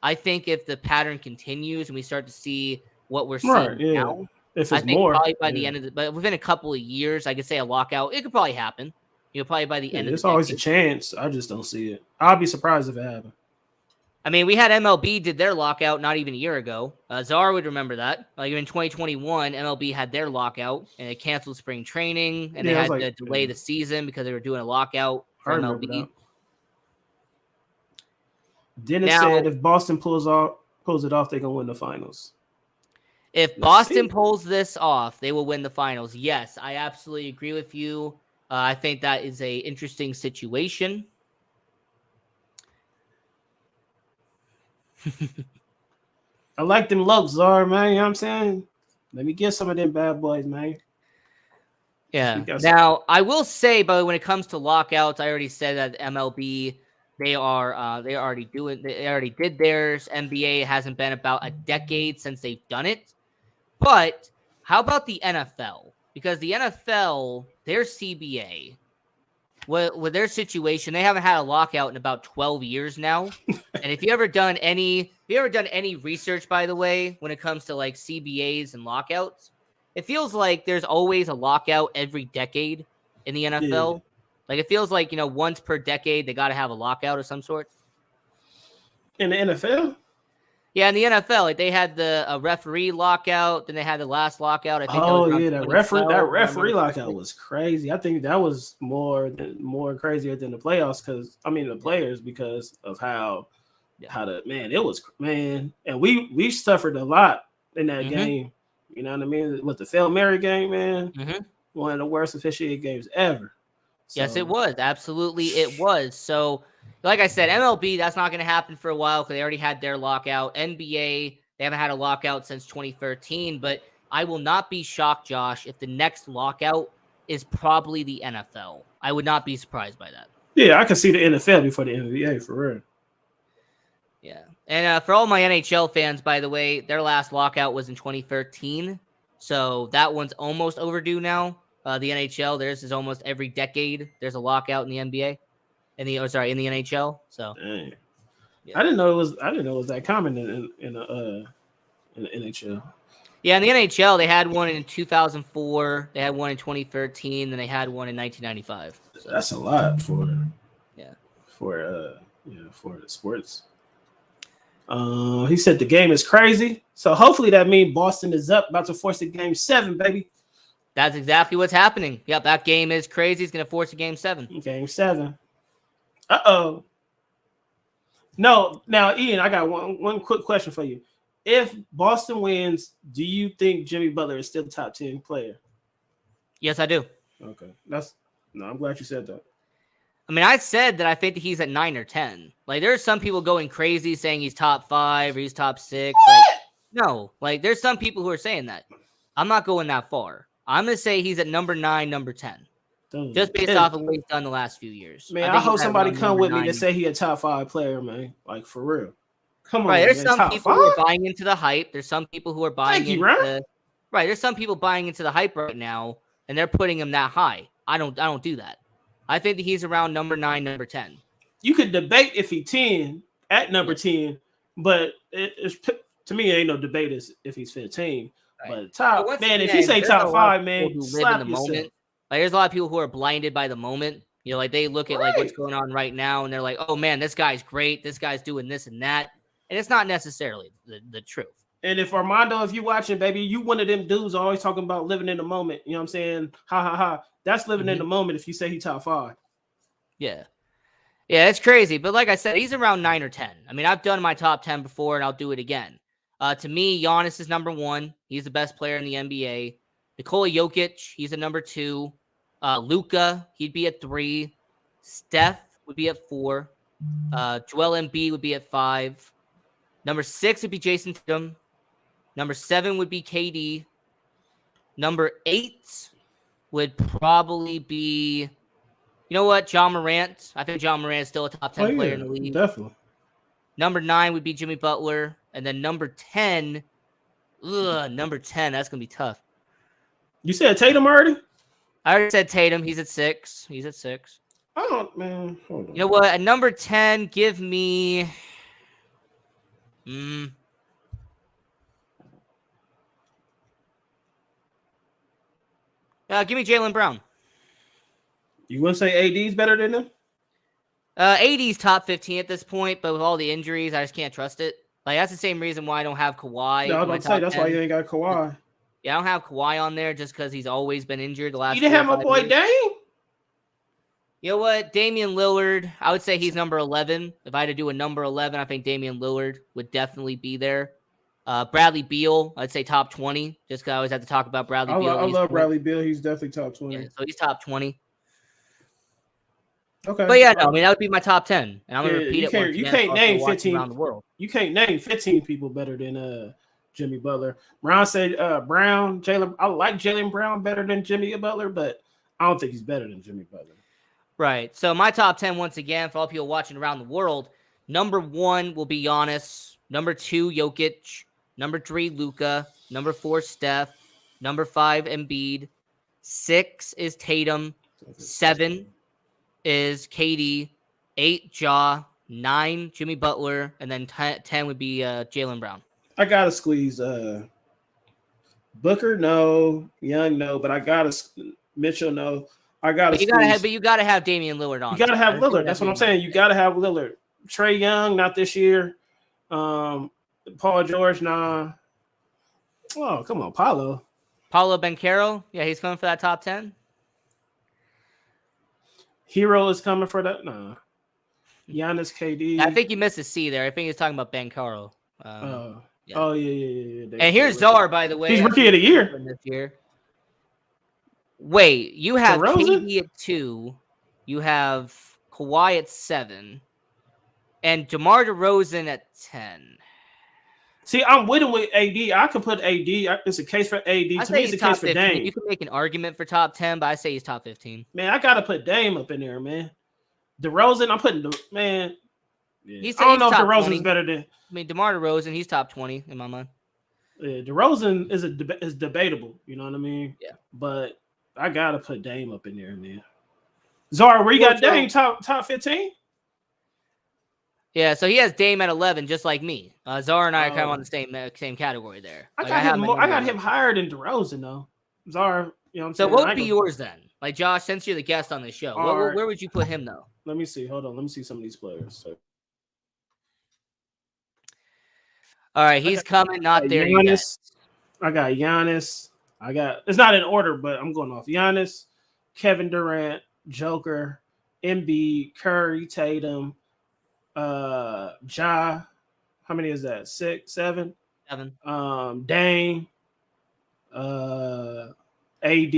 I think if the pattern continues and we start to see what we're seeing now, if I it's think more, probably by the end of the, but within a couple of years, I could say a lockout. It could probably happen. Probably by the end of the there's always a decade. chance. I just don't see it. I'll be surprised if it happens. I mean, we had MLB did their lockout not even a year ago. Czar would remember that. Like in 2021, MLB had their lockout and they canceled spring training and they had to delay the season because they were doing a lockout for MLB. Dennis said if Boston pulls it off, they're gonna win the finals. If Boston pulls this off, they will win the finals. Yes, I absolutely agree with you. I think that is a interesting situation. I like them looks, Czar, man. You know what I'm saying? Let me get some of them bad boys, man. Yeah. Now, I will say, but when it comes to lockouts, I already said that MLB, they already did theirs. NBA hasn't been about a decade since they've done it. But how about the NFL? Because the NFL, their CBA, with their situation, they haven't had a lockout in about 12 years now. And if you ever done any research, by the way, when it comes to like CBAs and lockouts, it feels like there's always a lockout every decade in the NFL. Yeah. Like it feels like, once per decade, they got to have a lockout of some sort. In the NFL? Yeah, in the NFL, like they had the referee lockout, then they had the last lockout. I think that referee lockout was crazy. I think that was more crazier than the playoffs the players because of it was and we suffered a lot in that game. You know what I mean? With the Hail Mary game, man, one of the worst officiated games ever. So. Yes, it was. Absolutely, it was. So. Like I said, MLB, that's not going to happen for a while because they already had their lockout. NBA, they haven't had a lockout since 2013. But I will not be shocked, Josh, if the next lockout is probably the NFL. I would not be surprised by that. Yeah, I can see the NFL before the NBA, for real. Yeah. And for all my NHL fans, by the way, their last lockout was in 2013. So that one's almost overdue now. The NHL, theirs is almost every decade. There's a lockout in the NBA. In the NHL. So yeah. I didn't know it was that common in the NHL. Yeah, in the NHL they had one in 2004, they had one in 2013, then they had one in 1995. So that's a lot for the sports. He said the game is crazy. So hopefully that means Boston is about to force a game 7, baby. That's exactly what's happening. Yep, that game is crazy. It's going to force a game 7. Game 7. Uh-oh. No, now, Ian, I got one quick question for you. If Boston wins, do you think Jimmy Butler is still a top 10 player? Yes, I do. Okay. I'm glad you said that. I mean, I said that I think that he's at 9 or 10. Like, there's some people going crazy saying he's top 5 or he's top 6. Like, there's some people who are saying that. I'm not going that far. I'm going to say he's at number 9, number 10. Just based off of what he's done the last few years. Man, I hope somebody come with me to say he a top 5 player, man. Like, for real. Come on, right, there's man. some people who are buying into the hype. There's some people who are buying into there's some people buying into the hype right now, and they're putting him that high. I don't do that. I think that he's around number 9, number 10. You could debate if he's 10 at number 10, but it's to me, it ain't no debate if he's 15. Right. But top, man, if you say top 5, man, slap in the moment. Like, there's a lot of people who are blinded by the moment. Like they look at like what's going on right now, and they're like, "Oh man, this guy's great. This guy's doing this and that," and it's not necessarily the truth. And if Armando, if you watching, baby, you one of them dudes always talking about living in the moment. You know what I'm saying? Ha ha ha. That's living in the moment. If you say he top 5, yeah, it's crazy. But like I said, he's around 9 or 10. I mean, I've done my top 10 before, and I'll do it again. To me, Giannis is number 1. He's the best player in the NBA. Nikola Jokic, he's a number 2. Luka, he'd be at 3. Steph, would be at 4. Joel Embiid would be at 5. Number 6 would be Jason Tatum. Number 7 would be KD. Number 8 would probably be, you know what, John Morant. I think John Morant is still a top 10 player in the league. Definitely. Number 9 would be Jimmy Butler. And then number 10, that's going to be tough. You said Tatum already? I already said Tatum. He's at 6. Oh, man. Hold on. You know what? At number 10, give me... give me Jaylen Brown. You wouldn't say AD's better than him? AD's top 15 at this point, but with all the injuries, I just can't trust it. Like, that's the same reason why I don't have Kawhi. Yeah, I was about to say, that's why you ain't got Kawhi. Yeah, I don't have Kawhi on there just because he's always been injured the last. You didn't have my boy Dame? You know what? Damian Lillard, I would say he's number 11. If I had to do a number 11, I think Damian Lillard would definitely be there. Bradley Beal, I'd say top 20, just because I always have to talk about Bradley Beal. I love Bradley Beal. He's definitely top 20. Yeah, so he's top 20. Okay. But yeah, no, I mean, that would be my top 10. And I'm going to repeat it once You again, can't name 15 around the world. You can't name 15 people better than Jimmy Butler. Brown said Brown, Jaylen. I like Jaylen Brown better than Jimmy Butler, but I don't think he's better than Jimmy Butler. Right. So my top 10, once again, for all people watching around the world, number 1 will be Giannis. Number 2, Jokic. Number 3, Luka. Number 4, Steph. Number 5, Embiid. 6 is Tatum. 7 is KD. 8, Ja. 9, Jimmy Butler. And then 10 would be Jaylen Brown. I got to squeeze Booker, no. Young, no. But I got to Mitchell, no. I got to squeeze. But you got to have Damian Lillard on. You got to have Lillard. That's what I'm saying. You got to have Lillard. Trae Young, not this year. Paul George, nah. Oh, come on, Paolo Banchero. Yeah, he's coming for that top 10. Hero is coming for that. Nah. Giannis, KD. I think you missed a C there. I think he's talking about Banchero. Yeah. Oh, yeah. And here's Czar, by the way. He's rookie of the year. This year. Wait, you have DeRozan? KD at 2. You have Kawhi at 7. And DeMar DeRozan at 10. See, I'm with him with AD. I could put AD. It's a case for AD. To me, it's a case for Dame. You can make an argument for top 10, but I say he's top 15. Man, I got to put Dame up in there, man. DeRozan, I'm putting man. Yeah. I don't know if DeRozan's better than. I mean, DeMar DeRozan, he's top 20 in my mind. Yeah, DeRozan is debatable. You know what I mean? Yeah. But I got to put Dame up in there, man. Zara, where you got Dame top 15? Yeah, so he has Dame at 11, just like me. Zara and I are kind of on the same category there. I got him higher than DeRozan, though. Zara, you know what I'm saying? So what would be yours then? Like, Josh, since you're the guest on the show, where would you put him, though? Let me see. Hold on. Let me see some of these players. So. All right, he's coming. Not there yet. I got Giannis. It's not in order, but I'm going off Giannis, Kevin Durant, Joker, Embiid, Curry, Tatum, Ja. How many is that? 6, 7? 7. Dame, AD,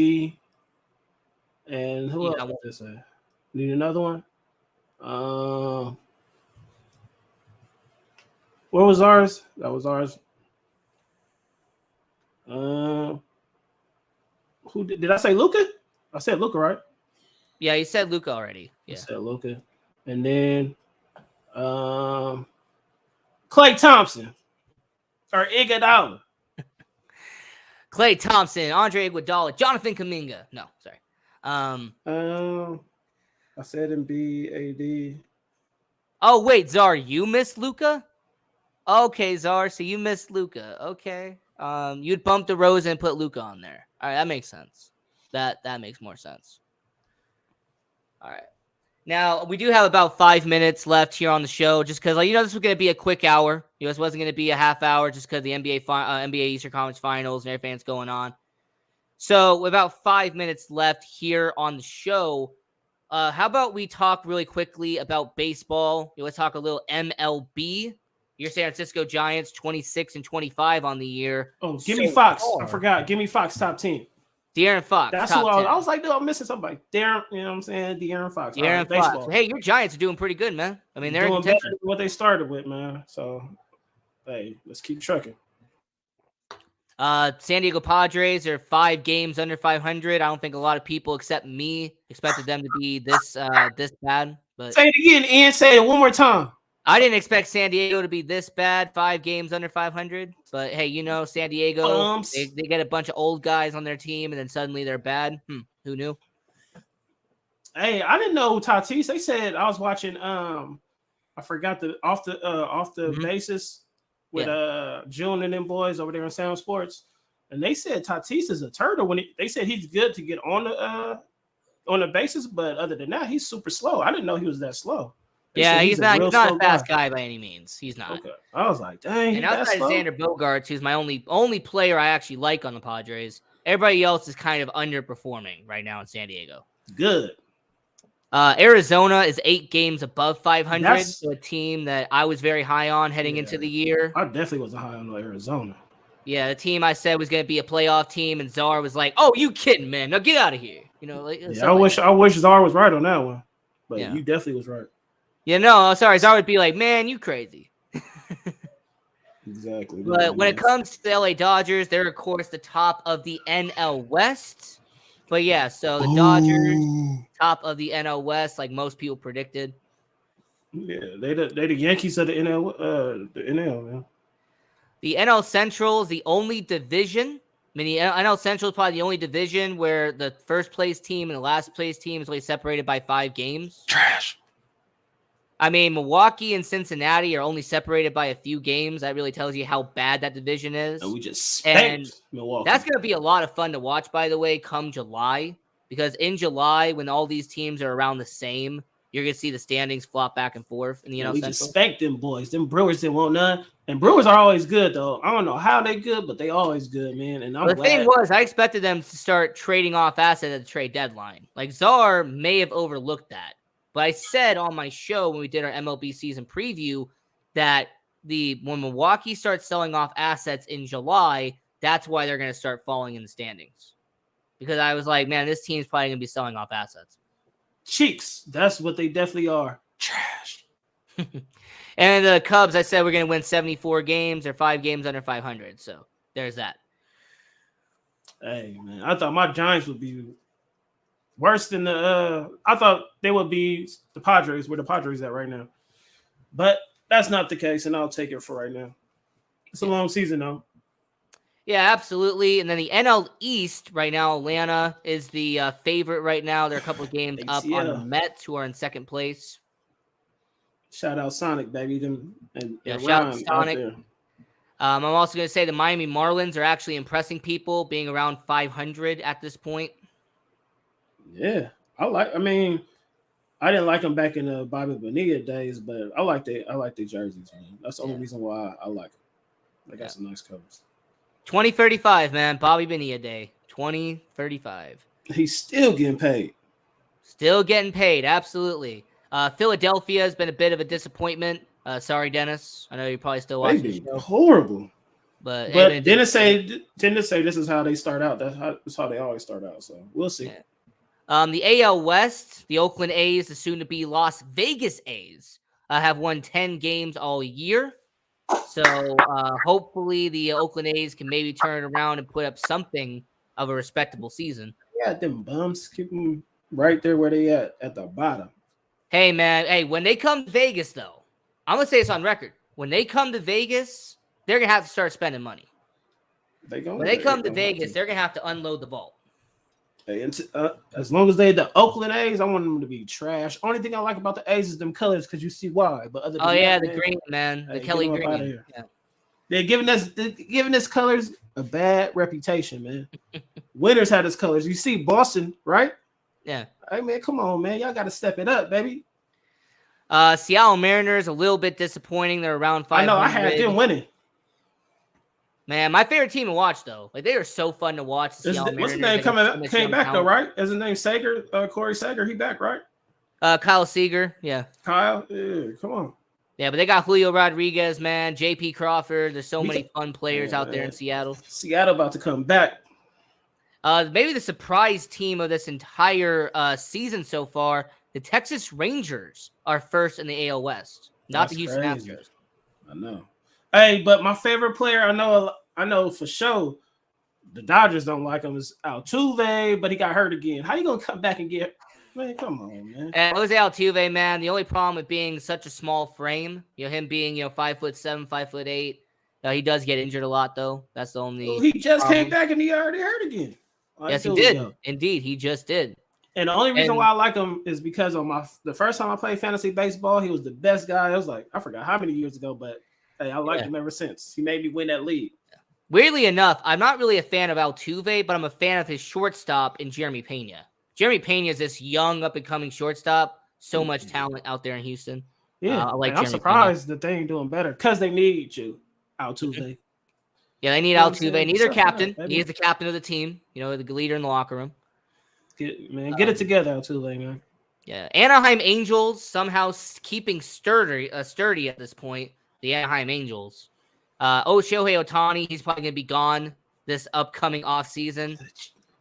and who else? This need another one? What was ours? That was ours. Who did I say? Luka? I said Luka, right? Yeah, you said Luka already. Yeah, I said Luka, and then Klay Thompson or Iguodala. Klay Thompson, Andre Iguodala, Jonathan Kuminga. No, sorry. I said Embiid, AD. Oh wait, Czar, you missed Luka? Okay, Czar, so you missed Luka. Okay. You'd bump DeRozan and put Luka on there. All right, that makes sense. That makes more sense. All right. Now, we do have about 5 minutes left here on the show just because, this was going to be a quick hour. This wasn't going to be a half hour just because the NBA Eastern Conference Finals and everything's going on. So, with about 5 minutes left here on the show, how about we talk really quickly about baseball? Let's talk a little MLB. Your San Francisco Giants, 26-25 on the year. Oh, give me Fox. I forgot. Give me Fox top 10. De'Aaron Fox. That's top who I 10. was like, dude, I'm missing somebody. Darren, you know what I'm saying? De'Aaron Fox. All De'Aaron right, Fox. baseball. Hey, your Giants are doing pretty good, man. I mean, they're in doing better contention. than what they started with, man. So, hey, let's keep trucking. San Diego Padres are 5 games under 500. I don't think a lot of people, except me, expected them to be this bad. But Say it again, Ian. Say it one more time. I didn't expect San Diego to be this bad. 5 games under 500. But hey, San Diego, they get a bunch of old guys on their team, and then suddenly they're bad. Who knew? Hey, I didn't know Tatis. They said I was watching. I forgot the off the basis with June and them boys over there in Sound Sports, and they said Tatis is a turtle. They said he's good to get on the basis, but other than that, he's super slow. I didn't know he was that slow. Yeah, he's not a fast guy by any means. He's not. Okay. I was like, dang. And outside of Xander Bogaerts, who's my only player I actually like on the Padres, everybody else is kind of underperforming right now in San Diego. Good. Arizona is 8 games above 500. So a team that I was very high on heading into the year. I definitely wasn't high on Arizona. Yeah, the team I said was going to be a playoff team, and Czar was like, "Oh, you kidding, man? Now get out of here." I wish Czar was right on that one, but you definitely was right. Yeah, no, sorry, Czar would be like, "Man, you crazy." Exactly. But when it comes to the LA Dodgers, they're of course the top of the NL West. But yeah, so the Dodgers top of the NL West, like most people predicted. Yeah, they the Yankees of the NL, man. The NL Central is the only division. I mean, the NL Central is probably the only division where the first place team and the last place team is only separated by 5 games. Trash. I mean, Milwaukee and Cincinnati are only separated by a few games. That really tells you how bad that division is. And we just spanked Milwaukee. That's going to be a lot of fun to watch, by the way, come July. Because in July, when all these teams are around the same, you're going to see the standings flop back and forth in the NL we Central. Just spanked them boys. Them Brewers didn't want none. And Brewers are always good, though. I don't know how they good, but they always good, man. And the thing was, I expected them to start trading off assets at the trade deadline. Like, Czar may have overlooked that. But I said on my show when we did our MLB season preview that when Milwaukee starts selling off assets in July, that's why they're going to start falling in the standings. Because I was like, man, this team's probably going to be selling off assets. Cheeks. That's what they definitely are. Trash. And the Cubs, I said we're going to win 74 games or 5 games under 500. So there's that. Hey, man, I thought my Giants would be worse than I thought they would be the Padres, where the Padres at right now. But that's not the case, and I'll take it for right now. It's a long season, though. Yeah, absolutely. And then the NL East right now, Atlanta is the favorite right now. They're a couple of games up on the Mets, who are in second place. Shout out Sonic, baby. Shout out Sonic. I'm also going to say the Miami Marlins are actually impressing people, being around 500 at this point. Yeah, I mean, I didn't like them back in the Bobby Bonilla days, but I like their jerseys, man. That's the only reason why I like them. They got some nice colors. 2035, man. Bobby Bonilla Day. 2035. He's still getting paid. Still getting paid, absolutely. Philadelphia has been a bit of a disappointment. Sorry, Dennis. I know you're probably still watching the show. Horrible. But Dennis say this is how they start out. That's how they always start out. So we'll see. Yeah. The AL West, the Oakland A's, the soon-to-be Las Vegas A's, have won 10 games all year. So hopefully the Oakland A's can maybe turn it around and put up something of a respectable season. Yeah, them bums keep them right there where they at the bottom. Hey, man. Hey, when they come to Vegas, though, I'm going to say this on record. When they come to Vegas, they're going to have to start spending money. When they come to Vegas, they're going to have to unload the vault. Hey, as long as they're the Oakland A's, I want them to be trash. Only thing I like about the A's is them colors because you see why. But other than the green, man. The Kelly green. Yeah. They're giving this colors a bad reputation, man. Winners had this colors. You see Boston, right? Yeah. Hey, man, come on, man. Y'all got to step it up, baby. Seattle Mariners, a little bit disappointing. They're around 500. I know. I had them winning. Man, my favorite team to watch, though. Like, they are so fun to watch. What's his name came back, though, right? Is his name Sager? Corey Sager? He back, right? Kyle Seager, yeah. Kyle? Yeah, come on. Yeah, but they got Julio Rodriguez, man. J.P. Crawford. There's so many fun players out there in Seattle. Seattle about to come back. Maybe the surprise team of this entire season so far, the Texas Rangers are first in the AL West, not That's the Houston crazy. Astros. I know. Hey, but my favorite player, I know for sure, the Dodgers don't like him, is Altuve, but he got hurt again. How you gonna come back and get? Man, come on, man. And Jose Altuve, man, the only problem with being such a small frame, him being 5'7", 5'8", he does get injured a lot though. That's the only. Well, he just problem. came back and he already hurt again. Yes, he did. Indeed, he just did. And the only reason why I like him is because the first time I played fantasy baseball, he was the best guy. I was like, I forgot how many years ago, but hey, I liked him ever since. He made me win that league. Weirdly enough, I'm not really a fan of Altuve, but I'm a fan of his shortstop in Jeremy Pena. Jeremy Pena is this young, up-and-coming shortstop. So much talent out there in Houston. Yeah, I'm surprised that they ain't doing better because they need you, Altuve. Yeah, they need Altuve. They need their captain. He is the captain of the team. The leader in the locker room. Get it together, Altuve, man. Yeah, Anaheim Angels somehow keeping sturdy at this point. The Anaheim Angels. Shohei Ohtani, he's probably going to be gone this upcoming offseason.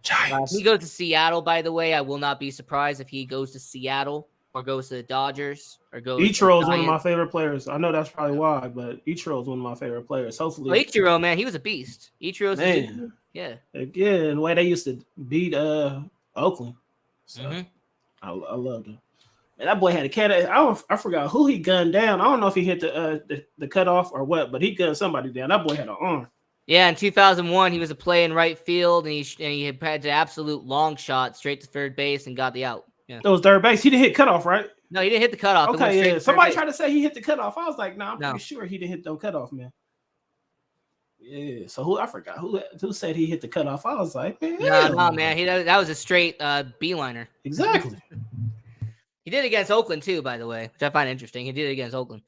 If he goes to Seattle, by the way, I will not be surprised if he goes to Seattle or goes to the Dodgers or goes. Ichiro is one of my favorite players. I know that's probably why, but Ichiro is one of my favorite players. Hopefully, Ichiro, man, he was a beast. Ichiro's man, yeah, and the way they used to beat Oakland, so I loved him. Man, that boy had a cat. I forgot who he gunned down. I don't know if he hit the cutoff or what, but he gunned somebody down. That boy had an arm. Yeah, in 2001, he was a play in right field, and he had an absolute long shot straight to third base and got the out. Yeah. That was third base. He didn't hit cutoff, right? No, he didn't hit the cutoff. Okay, yeah. Somebody tried to say he hit the cutoff. I was like, I'm pretty sure he didn't hit no cutoff, man. Yeah. So I forgot who said he hit the cutoff. I was like, man, no, man. That was a straight beeliner. Exactly. He did it against Oakland too, by the way, which I find interesting. He did it against Oakland.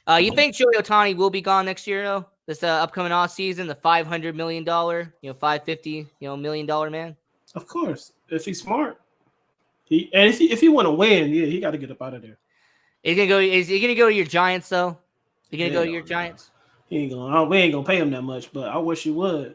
You think Shohei Ohtani will be gone next year, though? This upcoming off season, the $500 million, $550 million man. Of course, if he's smart, if he want to win, he got to get up out of there. Is he gonna go to your Giants though? He gonna go to your Giants? He ain't gonna. We ain't gonna pay him that much, but I wish he would.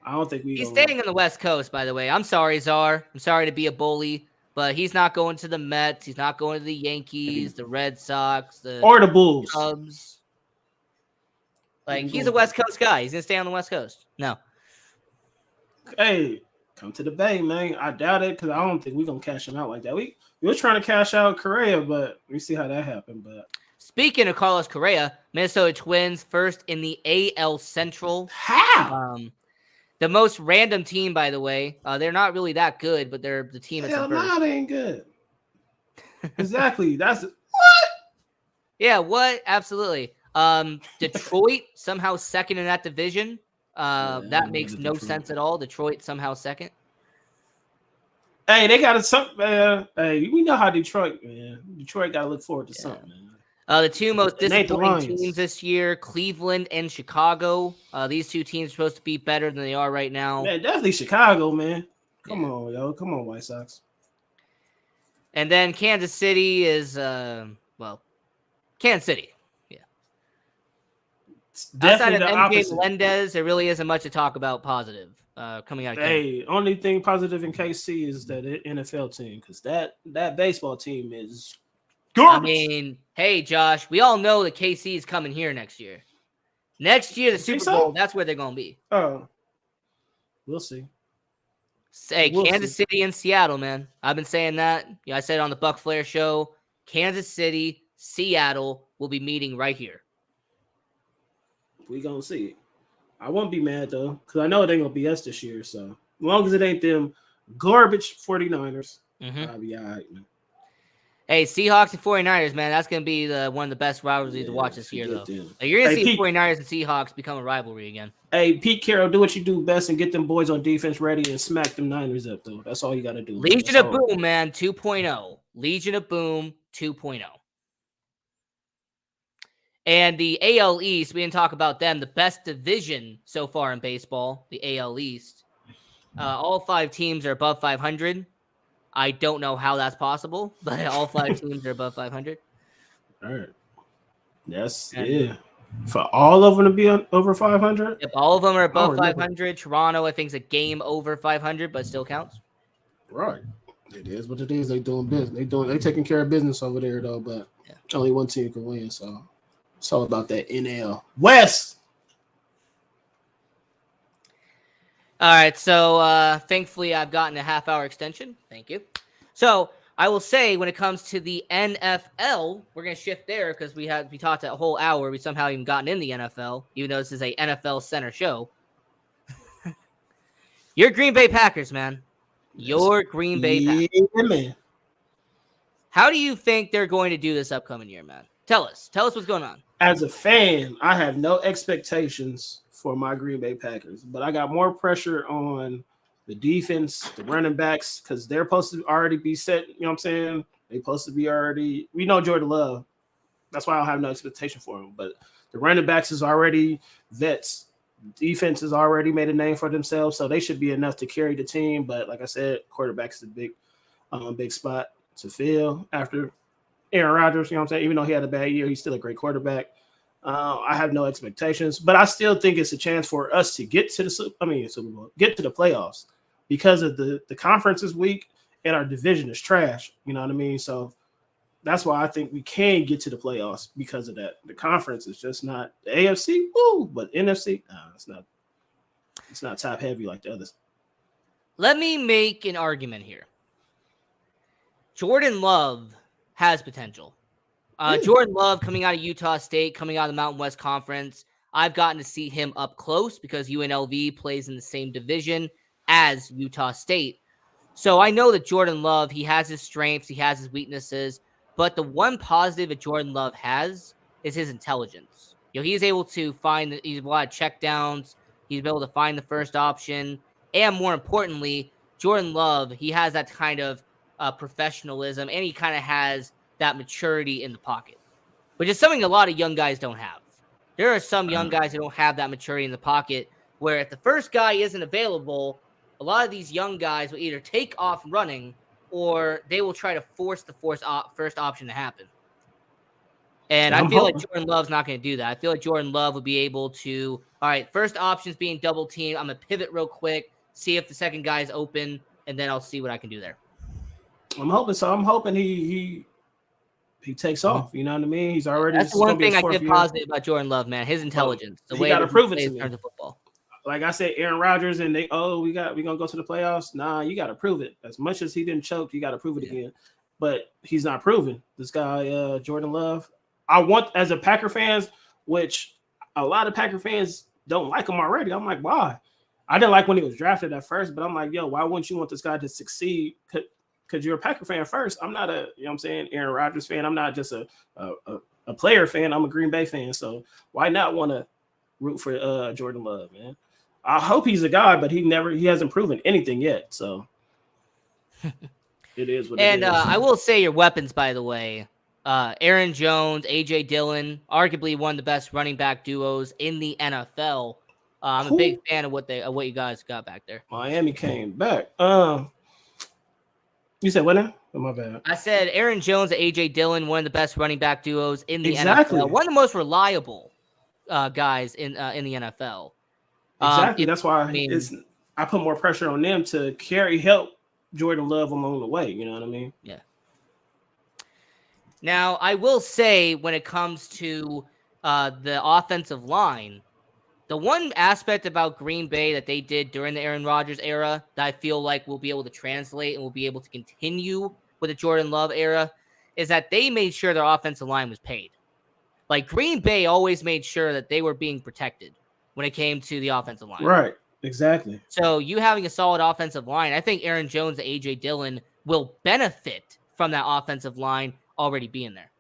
I don't think He's staying on the West Coast, by the way. I'm sorry, Czar. I'm sorry to be a bully, but he's not going to the Mets. He's not going to the Yankees, the Red Sox, or the Bulls. Cubs. Like, he's a West Coast guy. He's going to stay on the West Coast. No. Hey, come to the Bay, man. I doubt it because I don't think we're going to cash him out like that. We were trying to cash out Correa, but we see how that happened. But speaking of Carlos Correa, Minnesota Twins first in the AL Central. How? The most random team, by the way. They're not really that good, but they're the team that's Hell no, they ain't good. Exactly. That's what? Yeah, what? Absolutely. Detroit somehow second in that division. That makes no sense at all. Detroit somehow second. Hey, they got something. Hey, we know how Detroit, man. Detroit got to look forward to something, man. The two most disappointing teams this year, Cleveland and Chicago. These two teams are supposed to be better than they are right now. Man, definitely Chicago, man. Come on, yo. Come on, White Sox. And then Kansas City is, Kansas City. Outside of MJ Melendez, there really isn't much to talk about positive coming out of Hey, only thing positive in KC is that NFL team, because that baseball team is garbage. I mean, hey, Josh, we all know that KC is coming here next year. Next year, the Super Bowl, that's where they're going to be. Oh, we'll see. Hey, Kansas City and Seattle, man. I've been saying that. I said it on the Buck Flair show. Kansas City, Seattle will be meeting right here. We gonna see it. I won't be mad though, because I know it ain't gonna be us this year. So as long as it ain't them garbage 49ers, I'll be all right, man. Hey, Seahawks and 49ers, man, that's gonna be one of the best rivalries to watch this year, though. Like, you're gonna see 49ers and Seahawks become a rivalry again. Hey, Pete Carroll, do what you do best and get them boys on defense ready and smack them Niners up, though. That's all you gotta do. Legion of Boom, man, 2.0. Legion of Boom 2.0. And the AL East, we didn't talk about them. The best division so far in baseball, the AL East. All 5 teams are above 500. I don't know how that's possible, but all 5 teams are above 500. All right. Yes, yeah. For all of them to be over 500? If all of them are I don't above remember. 500, Toronto, I think, is a game over 500, but still counts. Right. It is what it is. They doing business. They taking care of business over there though, but Yeah. only one team can win. So it's all about that NL West. All right, so thankfully I've gotten a half-hour extension. Thank you. So I will say when it comes to the NFL, we're going to shift there because we talked a whole hour. We somehow even gotten in the NFL, even though this is a NFL center show. Your Green Bay Packers, man. Your Green Bay Packers. Yeah, man. How do you think they're going to do this upcoming year, man? Tell us what's going on. As a fan, I have no expectations for my Green Bay Packers, but I got more pressure on the defense, the running backs, because they're supposed to already be set. You know what I'm saying? They're supposed to be already. We know Jordan Love. That's why I don't have no expectation for him. But the running backs is already vets. Defense has already made a name for themselves, so they should be enough to carry the team. But like I said, quarterback is a big spot to fill after Aaron Rodgers. You know what I'm saying? Even though he had a bad year, he's still a great quarterback. I have no expectations, but I still think it's a chance for us to get to the Super Bowl, get to the playoffs, because of the conference is weak and our division is trash. You know what I mean? So that's why I think we can get to the playoffs because of that. The conference is just not the AFC, but NFC, it's not top heavy like the others. Let me make an argument here. Jordan Love has potential. Jordan Love coming out of Utah State, coming out of the Mountain West Conference. I've gotten to see him up close because UNLV plays in the same division as Utah State. So I know that Jordan Love, he has his strengths, he has his weaknesses, but the one positive that Jordan Love has is his intelligence. He's able to find he's a lot of checkdowns, he's able to find the first option, and more importantly, Jordan Love, he has that kind of professionalism, and he kind of has that maturity in the pocket, which is something a lot of young guys don't have. There are some young guys who don't have that maturity in the pocket, where if the first guy isn't available, a lot of these young guys will either take off running or they will try to force the first option to happen. And I feel like Jordan Love's not going to do that. I feel like Jordan Love will be able to, all right, first option's being double teamed. I'm going to pivot real quick, see if the second guy is open, and then I'll see what I can do there. I'm hoping so. I'm hoping he takes off. You know what I mean? He's already. That's the one thing I give positive about Jordan Love, man. His intelligence, the way he got to prove it plays to me. in terms of football. Like I said, Aaron Rodgers and we're gonna go to the playoffs. Nah, you got to prove it. As much as he didn't choke, you got to prove it again. But he's not proven. This guy, Jordan Love. I want, as a Packer fans, which a lot of Packer fans don't like him already. I'm like, why? I didn't like when he was drafted at first, but I'm like, yo, why wouldn't you want this guy to succeed? Because you're a Packer fan first. I'm not a, Aaron Rodgers fan. I'm not just a player fan. I'm a Green Bay fan. So why not want to root for Jordan Love, man? I hope he's a guy, but he hasn't proven anything yet. So it is what it is. And I will say your weapons, by the way, Aaron Jones, A.J. Dillon, arguably one of the best running back duos in the NFL. I'm a big fan of what you guys got back there. Miami came back. You said what now? Oh, my bad. I said Aaron Jones and A.J. Dillon, one of the best running back duos in the NFL. One of the most reliable guys in the NFL. Exactly. That's why I put more pressure on them to help Jordan Love along the way. You know what I mean? Yeah. Now, I will say when it comes to the offensive line, the one aspect about Green Bay that they did during the Aaron Rodgers era that I feel like we'll be able to translate and we'll be able to continue with the Jordan Love era is that they made sure their offensive line was paid. Like, Green Bay always made sure that they were being protected when it came to the offensive line. Right. Exactly. So you having a solid offensive line, I think Aaron Jones and A.J. Dillon will benefit from that offensive line already being there.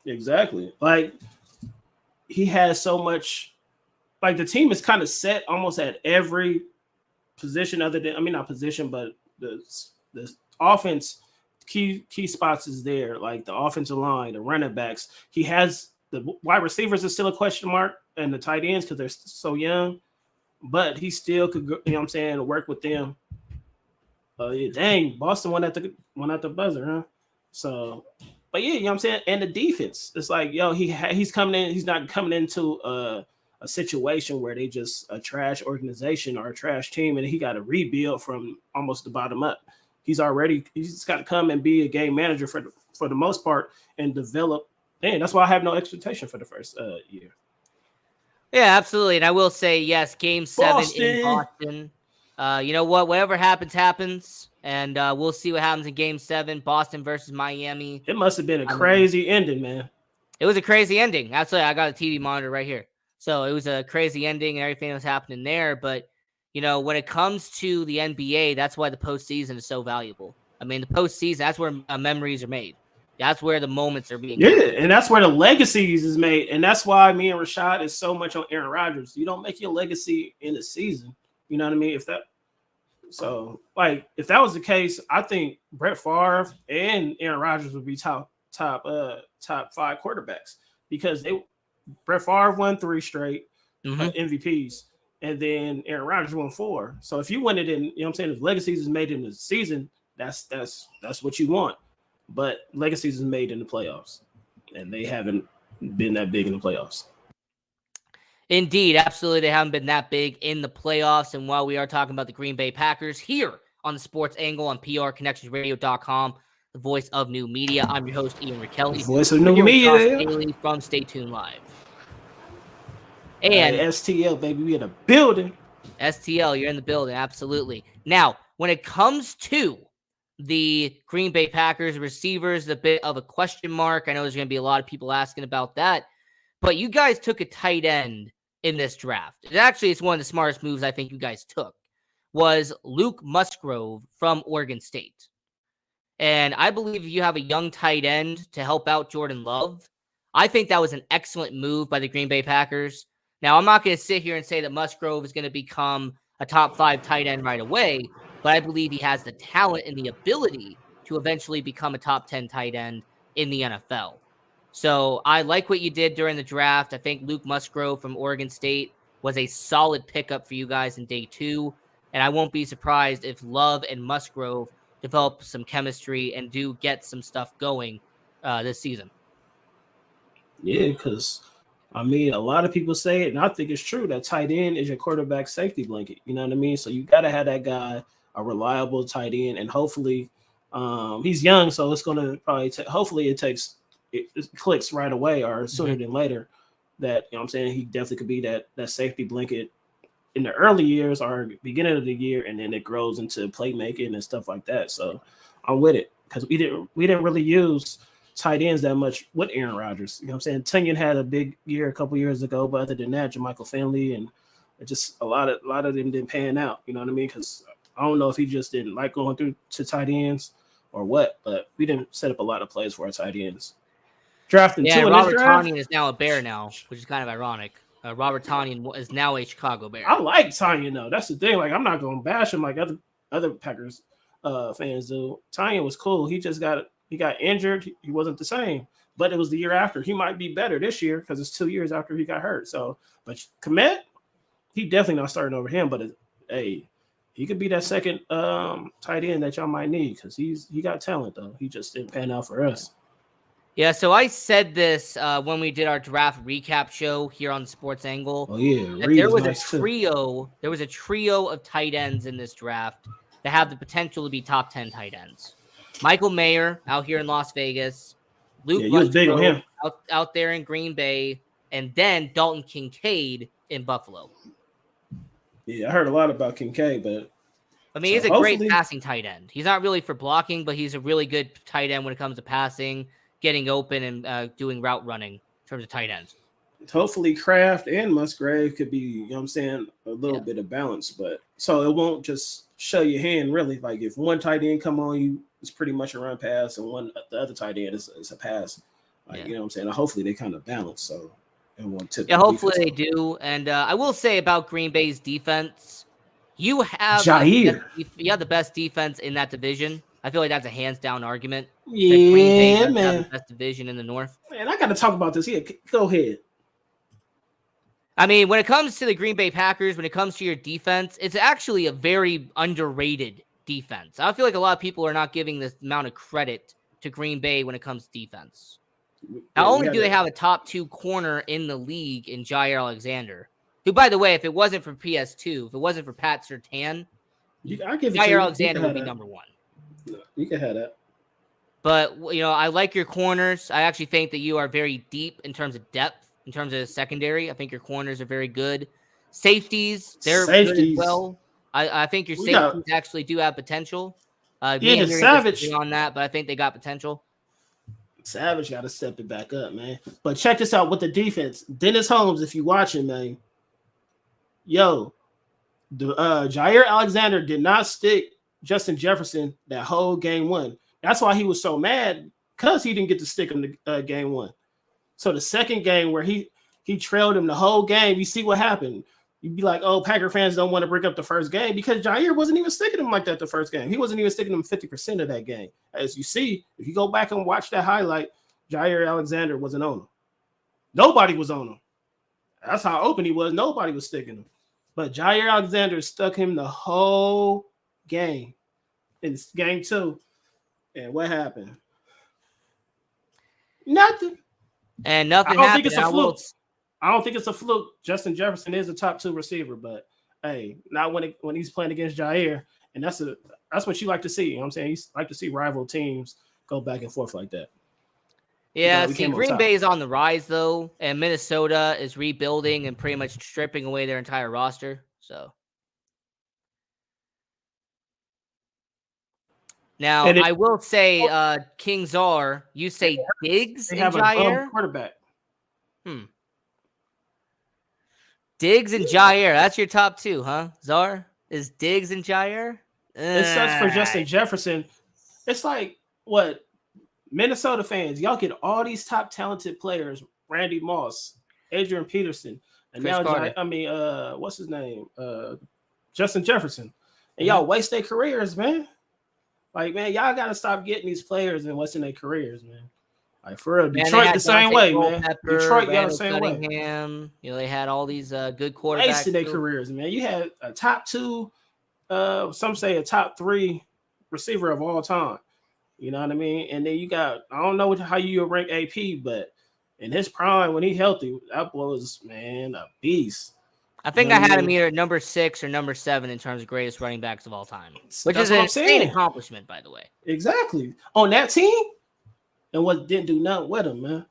Exactly. Like, he has so much, like, the team is kind of set almost at every position other than, not position, but the offense, key spots is there, like the offensive line, the running backs. He has the wide receivers is still a question mark, and the tight ends because they're so young, but he still could, work with them. Dang, Boston won at the buzzer, huh? So But yeah, you know what I'm saying? And the defense. It's like, yo, he's coming in, he's not coming into a situation where they just a trash organization or a trash team and he got to rebuild from almost the bottom up. He's got to come and be a game manager for the most part and develop. And that's why I have no expectation for the first year. Yeah, absolutely. And I will say, yes, Game 7 in Boston. Boston. You know what? Whatever happens. And we'll see what happens in Game 7, Boston versus Miami. It must have been a crazy ending, man. It was a crazy ending. Absolutely. I got a TV monitor right here. So it was a crazy ending and everything that was happening there. But, you know, when it comes to the NBA, that's why the postseason is so valuable. I mean, the postseason, that's where memories are made. That's where the moments are being made. And that's where the legacies is made. And that's why me and Rashad is so much on Aaron Rodgers. You don't make your legacy in the season. You know what I mean? If that was the case, I think Brett Favre and Aaron Rodgers would be top 5 quarterbacks because Brett Favre won 3 straight MVPs, and then Aaron Rodgers won 4. So if you win it in, you know what I'm saying, if legacies is made in the season, that's what you want. But legacies is made in the playoffs, and they haven't been that big in the playoffs. Indeed, absolutely. They haven't been that big in the playoffs. And while we are talking about the Green Bay Packers here on the Sports Angle on PRConnectionsRadio.com, the voice of new media, I'm your host, Ian Raquelli. Voice of new media. Daily from Stay Tuned Live. And STL, baby, we in the building. STL, you're in the building. Absolutely. Now, when it comes to the Green Bay Packers receivers, a bit of a question mark. I know there's going to be a lot of people asking about that. But you guys took a tight end in this draft. It's one of the smartest moves I think you guys took, was Luke Musgrove from Oregon State. And I believe if you have a young tight end to help out Jordan Love, I think that was an excellent move by the Green Bay Packers. Now, I'm not going to sit here and say that Musgrove is going to become a top 5 tight end right away, but I believe he has the talent and the ability to eventually become a top 10 tight end in the NFL. So I like what you did during the draft. I think Luke Musgrove from Oregon State was a solid pickup for you guys in day 2. And I won't be surprised if Love and Musgrove develop some chemistry and do get some stuff going this season. Yeah, because, I mean, a lot of people say it, and I think it's true, that tight end is your quarterback safety blanket. You know what I mean? So you got to have that guy, a reliable tight end, and hopefully he's young, so it's going to probably hopefully it clicks right away or sooner than later that, you know what I'm saying, he definitely could be that safety blanket in the early years or beginning of the year, and then it grows into playmaking and stuff like that. So I'm with it because we didn't really use tight ends that much with Aaron Rodgers. You know what I'm saying? Tunyon had a big year a couple years ago, but other than that, JaMychal Finley and just a lot of them didn't pan out. You know what I mean? Because I don't know if he just didn't like going through to tight ends or what, but we didn't set up a lot of plays for our tight ends. Drafting 2 in Robert this draft. Tonyan is now a Bear now, which is kind of ironic. Robert Tonyan is now a Chicago Bear. I like Tonyan though. That's the thing. Like, I'm not going to bash him like other Packers fans do. Tonyan was cool. He got injured. He wasn't the same. But it was the year after. He might be better this year because it's 2 years after he got hurt. So, but Kmet, he definitely not starting over him. But he could be that second tight end that y'all might need because he got talent though. He just didn't pan out for us. Yeah, so I said this when we did our draft recap show here on the Sports Angle. Oh yeah, there was a trio. There was a trio of tight ends in this draft that have the potential to be top 10 tight ends. Michael Mayer out here in Las Vegas, Luke Musgrove out there in Green Bay, and then Dalton Kincaid in Buffalo. Yeah, I heard a lot about Kincaid, but I mean, he's a great passing tight end. He's not really for blocking, but he's a really good tight end when it comes to passing, getting open, and doing route running in terms of tight ends. Hopefully Kraft and Musgrave could be, you know what I'm saying, a little bit of balance, but so it won't just show your hand really. Like if one tight end come on you, it's pretty much a run pass, and the other tight end is a pass. Like, you know what I'm saying? Hopefully they kind of balance, so it won't tip. Yeah, hopefully they do. And I will say about Green Bay's defense, you have Jair. You have the best defense in that division. I feel like that's a hands down argument. Yeah, Green Bay man. have the best division in the North. Man, I got to talk about this here. Go ahead. I mean, when it comes to the Green Bay Packers, when it comes to your defense, it's actually a very underrated defense. I feel like a lot of people are not giving this amount of credit to Green Bay when it comes to defense. Yeah, Not only do they have a top 2 corner in the league in Jair Alexander, who, by the way, if it wasn't for PS2, if it wasn't for Pat Surtain, I give it to Jair you. Alexander would be that. number 1. No, you can have that. But, I like your corners. I actually think that you are very deep in terms of depth, in terms of secondary. I think your corners are very good. Safeties, they're good as well. I think your safeties actually do have potential. Yeah, Savage on that, but I think they got potential. Savage got to step it back up, man. But check this out with the defense. Dennis Holmes, if you watching, man, Jair Alexander did not stick Justin Jefferson that whole game 1. That's why he was so mad, because he didn't get to stick him to game 1. So the second game where he trailed him the whole game, you see what happened. You'd be like, oh, Packer fans don't want to bring up the first game, because Jair wasn't even sticking him like that the first game. He wasn't even sticking him 50% of that game. As you see, if you go back and watch that highlight, Jair Alexander wasn't on him. Nobody was on him. That's how open he was. Nobody was sticking him. But Jair Alexander stuck him the whole game in game 2. And what happened? Nothing. And nothing I don't happened. think it's a fluke. I don't think it's a fluke. Justin Jefferson is a top 2 receiver, but hey, not when he's playing against Jair, and that's what you like to see. You know what I'm saying? You like to see rival teams go back and forth like that. Yeah, see, Green Bay is on the rise though, and Minnesota is rebuilding and pretty much stripping away their entire roster. So now I will say, King Czar, you say Diggs and Jair? A quarterback. Diggs and Jair, that's your top 2, huh? Czar is Diggs and Jair. It sucks for Justin Jefferson. It's like what Minnesota fans, y'all get all these top talented players: Randy Moss, Adrian Peterson, and Chris now what's his name? Justin Jefferson, and y'all waste their careers, man. Like, man, y'all gotta stop getting these players and wasting their careers, man. Like, for real, Detroit the same way, man. Detroit got the same way. They had all these good quarterbacks. Wasted their careers, man. You had a top 2, some say a top 3 receiver of all time. You know what I mean? And then you got, I don't know how you rank AP, but in his prime, when he healthy, that boy was, man, a beast. I think I had him either number 6 or number 7 in terms of greatest running backs of all time, which is an insane accomplishment, by the way. Exactly. On that team, and what didn't do nothing with him, man.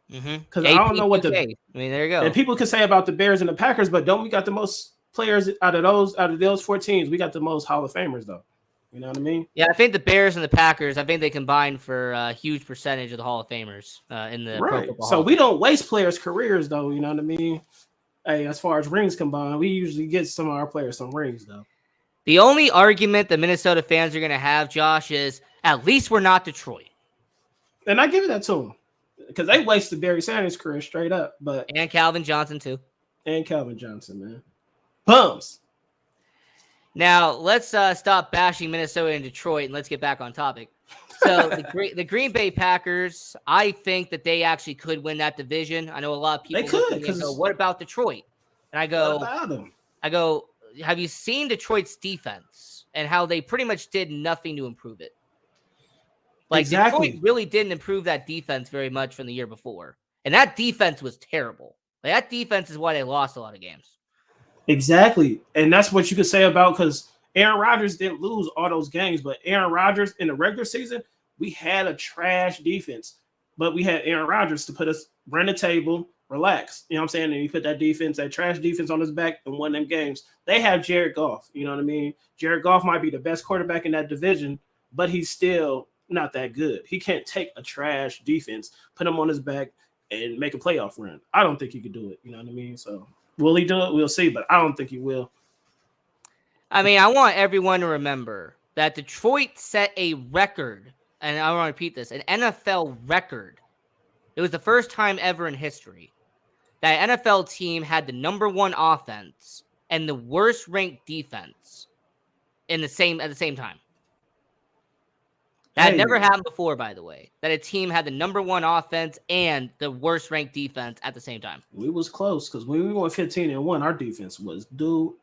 Because I don't know what I mean, there you go. And people can say about the Bears and the Packers, but don't we got the most players out of those 4 teams? We got the most Hall of Famers, though. You know what I mean? Yeah, I think the Bears and the Packers, I think they combined for a huge percentage of the Hall of Famers in the Pro Football So we don't waste players' careers, though. You know what I mean? Hey, as far as rings combined, we usually get some of our players some rings, though. The only argument the Minnesota fans are going to have, Josh, is at least we're not Detroit. And I give it that to them, because they wasted Barry Sanders' career straight up. And Calvin Johnson, too. And Calvin Johnson, man. Bums. Now, let's stop bashing Minnesota and Detroit, and let's get back on topic. So, the Green Bay Packers, I think that they actually could win that division. I know a lot of people go, what about Detroit? And I go, have you seen Detroit's defense and how they pretty much did nothing to improve it? Like, exactly. Detroit really didn't improve that defense very much from the year before. And that defense was terrible. Like, that defense is why they lost a lot of games. Exactly. And that's what you could say about, because Aaron Rodgers didn't lose all those games, but Aaron Rodgers in the regular season, we had a trash defense, but we had Aaron Rodgers to put us, run the table, relax. You know what I'm saying? And you put that trash defense on his back and won them games. They have Jared Goff. You know what I mean? Jared Goff might be the best quarterback in that division, but he's still not that good. He can't take a trash defense, put him on his back, and make a playoff run. I don't think he could do it. You know what I mean? So will he do it? We'll see, but I don't think he will. I mean, I want everyone to remember that Detroit set a record, and I want to repeat this, an NFL record. It was the first time ever in history that an NFL team had the number 1 offense and the worst ranked defense at the same time. That had never happened before, by the way, that a team had the number 1 offense and the worst ranked defense at the same time. We was close, because when we went 15-1, our defense was doo.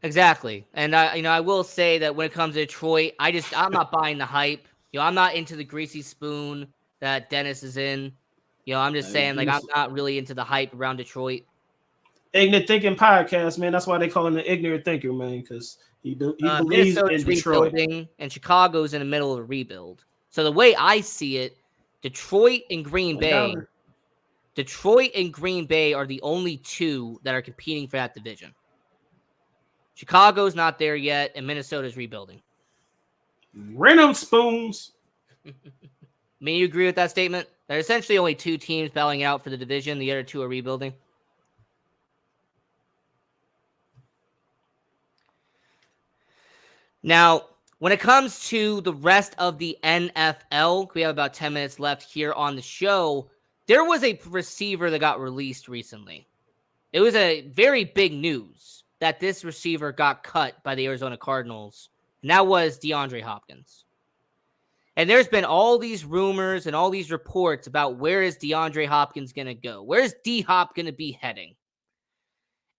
Exactly. And I will say that when it comes to Detroit, I'm not buying the hype. I'm not into the greasy spoon that Dennis is in. I'm just saying, like, I'm not really into the hype around Detroit. Ignorant Thinking podcast, man. That's why they call him the ignorant thinker, man, because he believes Minnesota's in Detroit. rebuilding, and Chicago's in the middle of a rebuild. So the way I see it, Detroit and Green Bay are the only two that are competing for that division. Chicago's not there yet, and Minnesota's rebuilding. Random spoons. You agree with that statement? There are essentially only two teams battling out for the division. The other two are rebuilding. Now, when it comes to the rest of the NFL, we have about 10 minutes left here on the show. There was a receiver that got released recently. It was a very big news that this receiver got cut by the Arizona Cardinals, and that was DeAndre Hopkins. And there's been all these rumors and all these reports about where is DeAndre Hopkins going to go? Where is D-Hop going to be heading?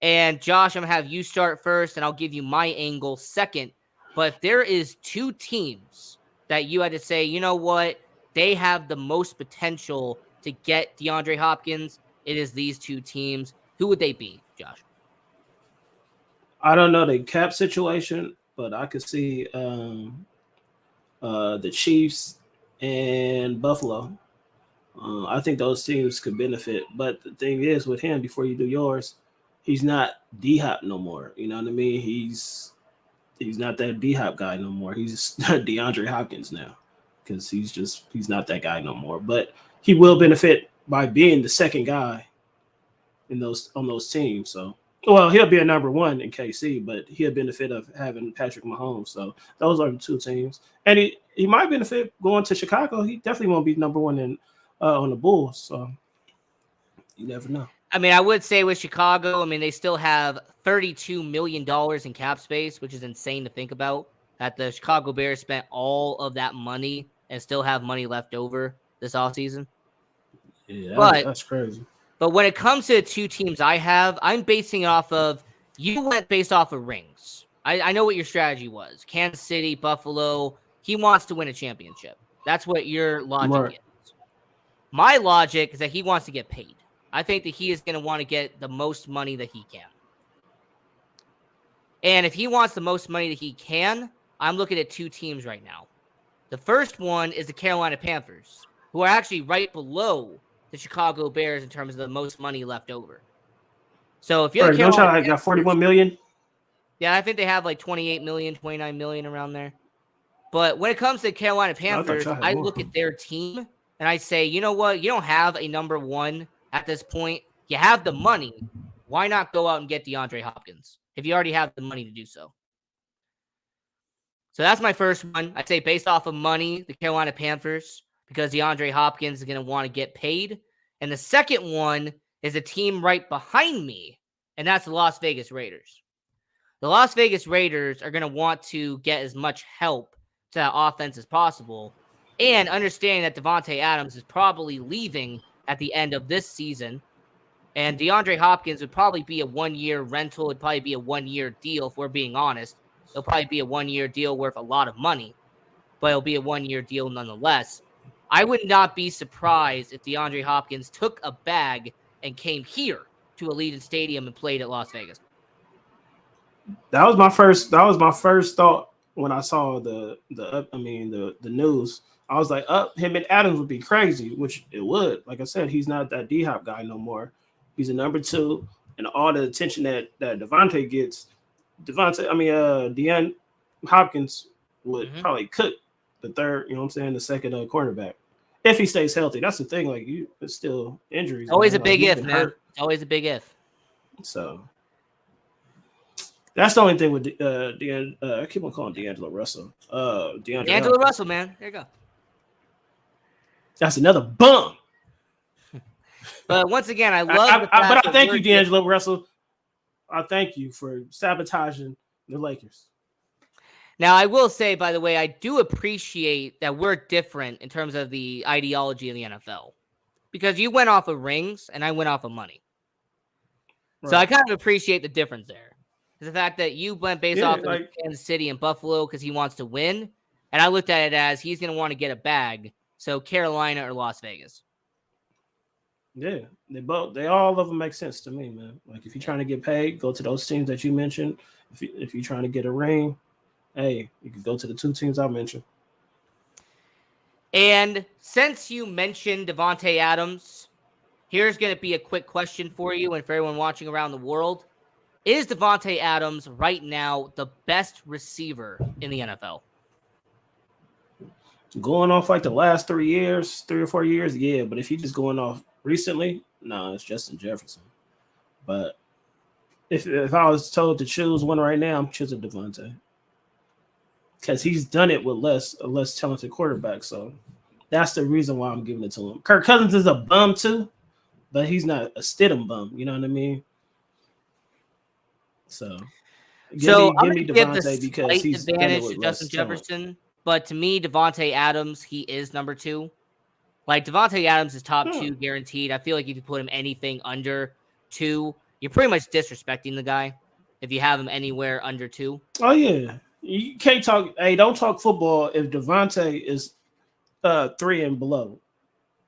And Josh, I'm going to have you start first, and I'll give you my angle second. But if there is two teams that you had to say, you know what, they have the most potential to get DeAndre Hopkins, it is these two teams. Who would they be, Josh? I don't know the cap situation, but I could see the Chiefs and Buffalo. I think those teams could benefit. But the thing is, with him, before you do yours, he's not D-Hop no more. You know what I mean? He's not that D-Hop guy no more. He's DeAndre Hopkins now, because he's not that guy no more. But he will benefit by being the second guy on those teams. So, well, he'll be a number one in KC, but he'll benefit of having Patrick Mahomes. So those are the two teams, and he might benefit going to Chicago. He definitely won't be number one on the Bulls. So you never know. I would say with Chicago, they still have $32 million in cap space, which is insane to think about. That the Chicago Bears spent all of that money and still have money left over this offseason. Yeah, but that's crazy. But when it comes to the two teams I'm basing it off of, you went based off of rings. I know what your strategy was. Kansas City, Buffalo, he wants to win a championship. That's what your logic is. My logic is that he wants to get paid. I think that he is going to want to get the most money that he can. And if he wants the most money that he can, I'm looking at two teams right now. The first one is the Carolina Panthers, who are actually right below the Chicago Bears in terms of the most money left over. So if you're Carolina, got 41 million. Yeah, I think they have like 28 million, 29 million around there. But when it comes to the Carolina Panthers, I look at their team and I say, you know what? You don't have a number one at this point. You have the money. Why not go out and get DeAndre Hopkins if you already have the money to do so? So that's my first one. I'd say based off of money, the Carolina Panthers, because DeAndre Hopkins is going to want to get paid. And the second one is a team right behind me, and that's the Las Vegas Raiders. The Las Vegas Raiders are going to want to get as much help to that offense as possible, and understanding that Devontae Adams is probably leaving at the end of this season, and DeAndre Hopkins would probably be a one-year rental. It'd probably be a one-year deal, if we're being honest. It'll probably be a one-year deal worth a lot of money, but it'll be a one-year deal nonetheless. I would not be surprised if DeAndre Hopkins took a bag and came here to Allegiant Stadium and played at Las Vegas. That was my first thought when I saw the news. I was like, him and Adams would be crazy, which it would. Like I said, he's not that D-Hop guy no more. He's a number two, and all the attention that Devontae gets, DeAndre Hopkins would probably cook the third, the second cornerback. If he stays healthy. That's the thing. Like, it's still injuries. Always a big if, man. It's always a big if. So that's the only thing with I keep on calling D'Angelo Russell. D'Angelo Russell, man. There you go. That's another bum. But once again, I thank you, D'Angelo Russell. I thank you for sabotaging the Lakers. Now, I will say, by the way, I do appreciate that we're different in terms of the ideology in the NFL. Because you went off of rings, and I went off of money. Right. So I kind of appreciate the difference there. The fact that you went based off of Kansas City and Buffalo because he wants to win. And I looked at it as he's going to want to get a bag. So Carolina or Las Vegas. Yeah, they all of them make sense to me, man. Like if you're trying to get paid, go to those teams that you mentioned. If you're trying to get a ring, hey, you can go to the two teams I mentioned. And since you mentioned Davante Adams, here's going to be a quick question for you and for everyone watching around the world. Is Davante Adams right now the best receiver in the NFL? Going off like the last 3 or 4 years, yeah. But if you're just going off recently, no, it's Justin Jefferson. But if I was told to choose one right now, I'm choosing Davante. Because he's done it with a less talented quarterback. So that's the reason why I'm giving it to him. Kirk Cousins is a bum too, but he's not a Stidham bum. You know what I mean? So give me Davante because he's advantage to Justin Jefferson. But to me, Davante Adams, he is number 2. Like Davante Adams is top 2 guaranteed. I feel like if you put him anything under 2, you're pretty much disrespecting the guy. If you have him anywhere under 2. Oh yeah. You can't talk. Hey, don't talk football if Davante is 3 and below.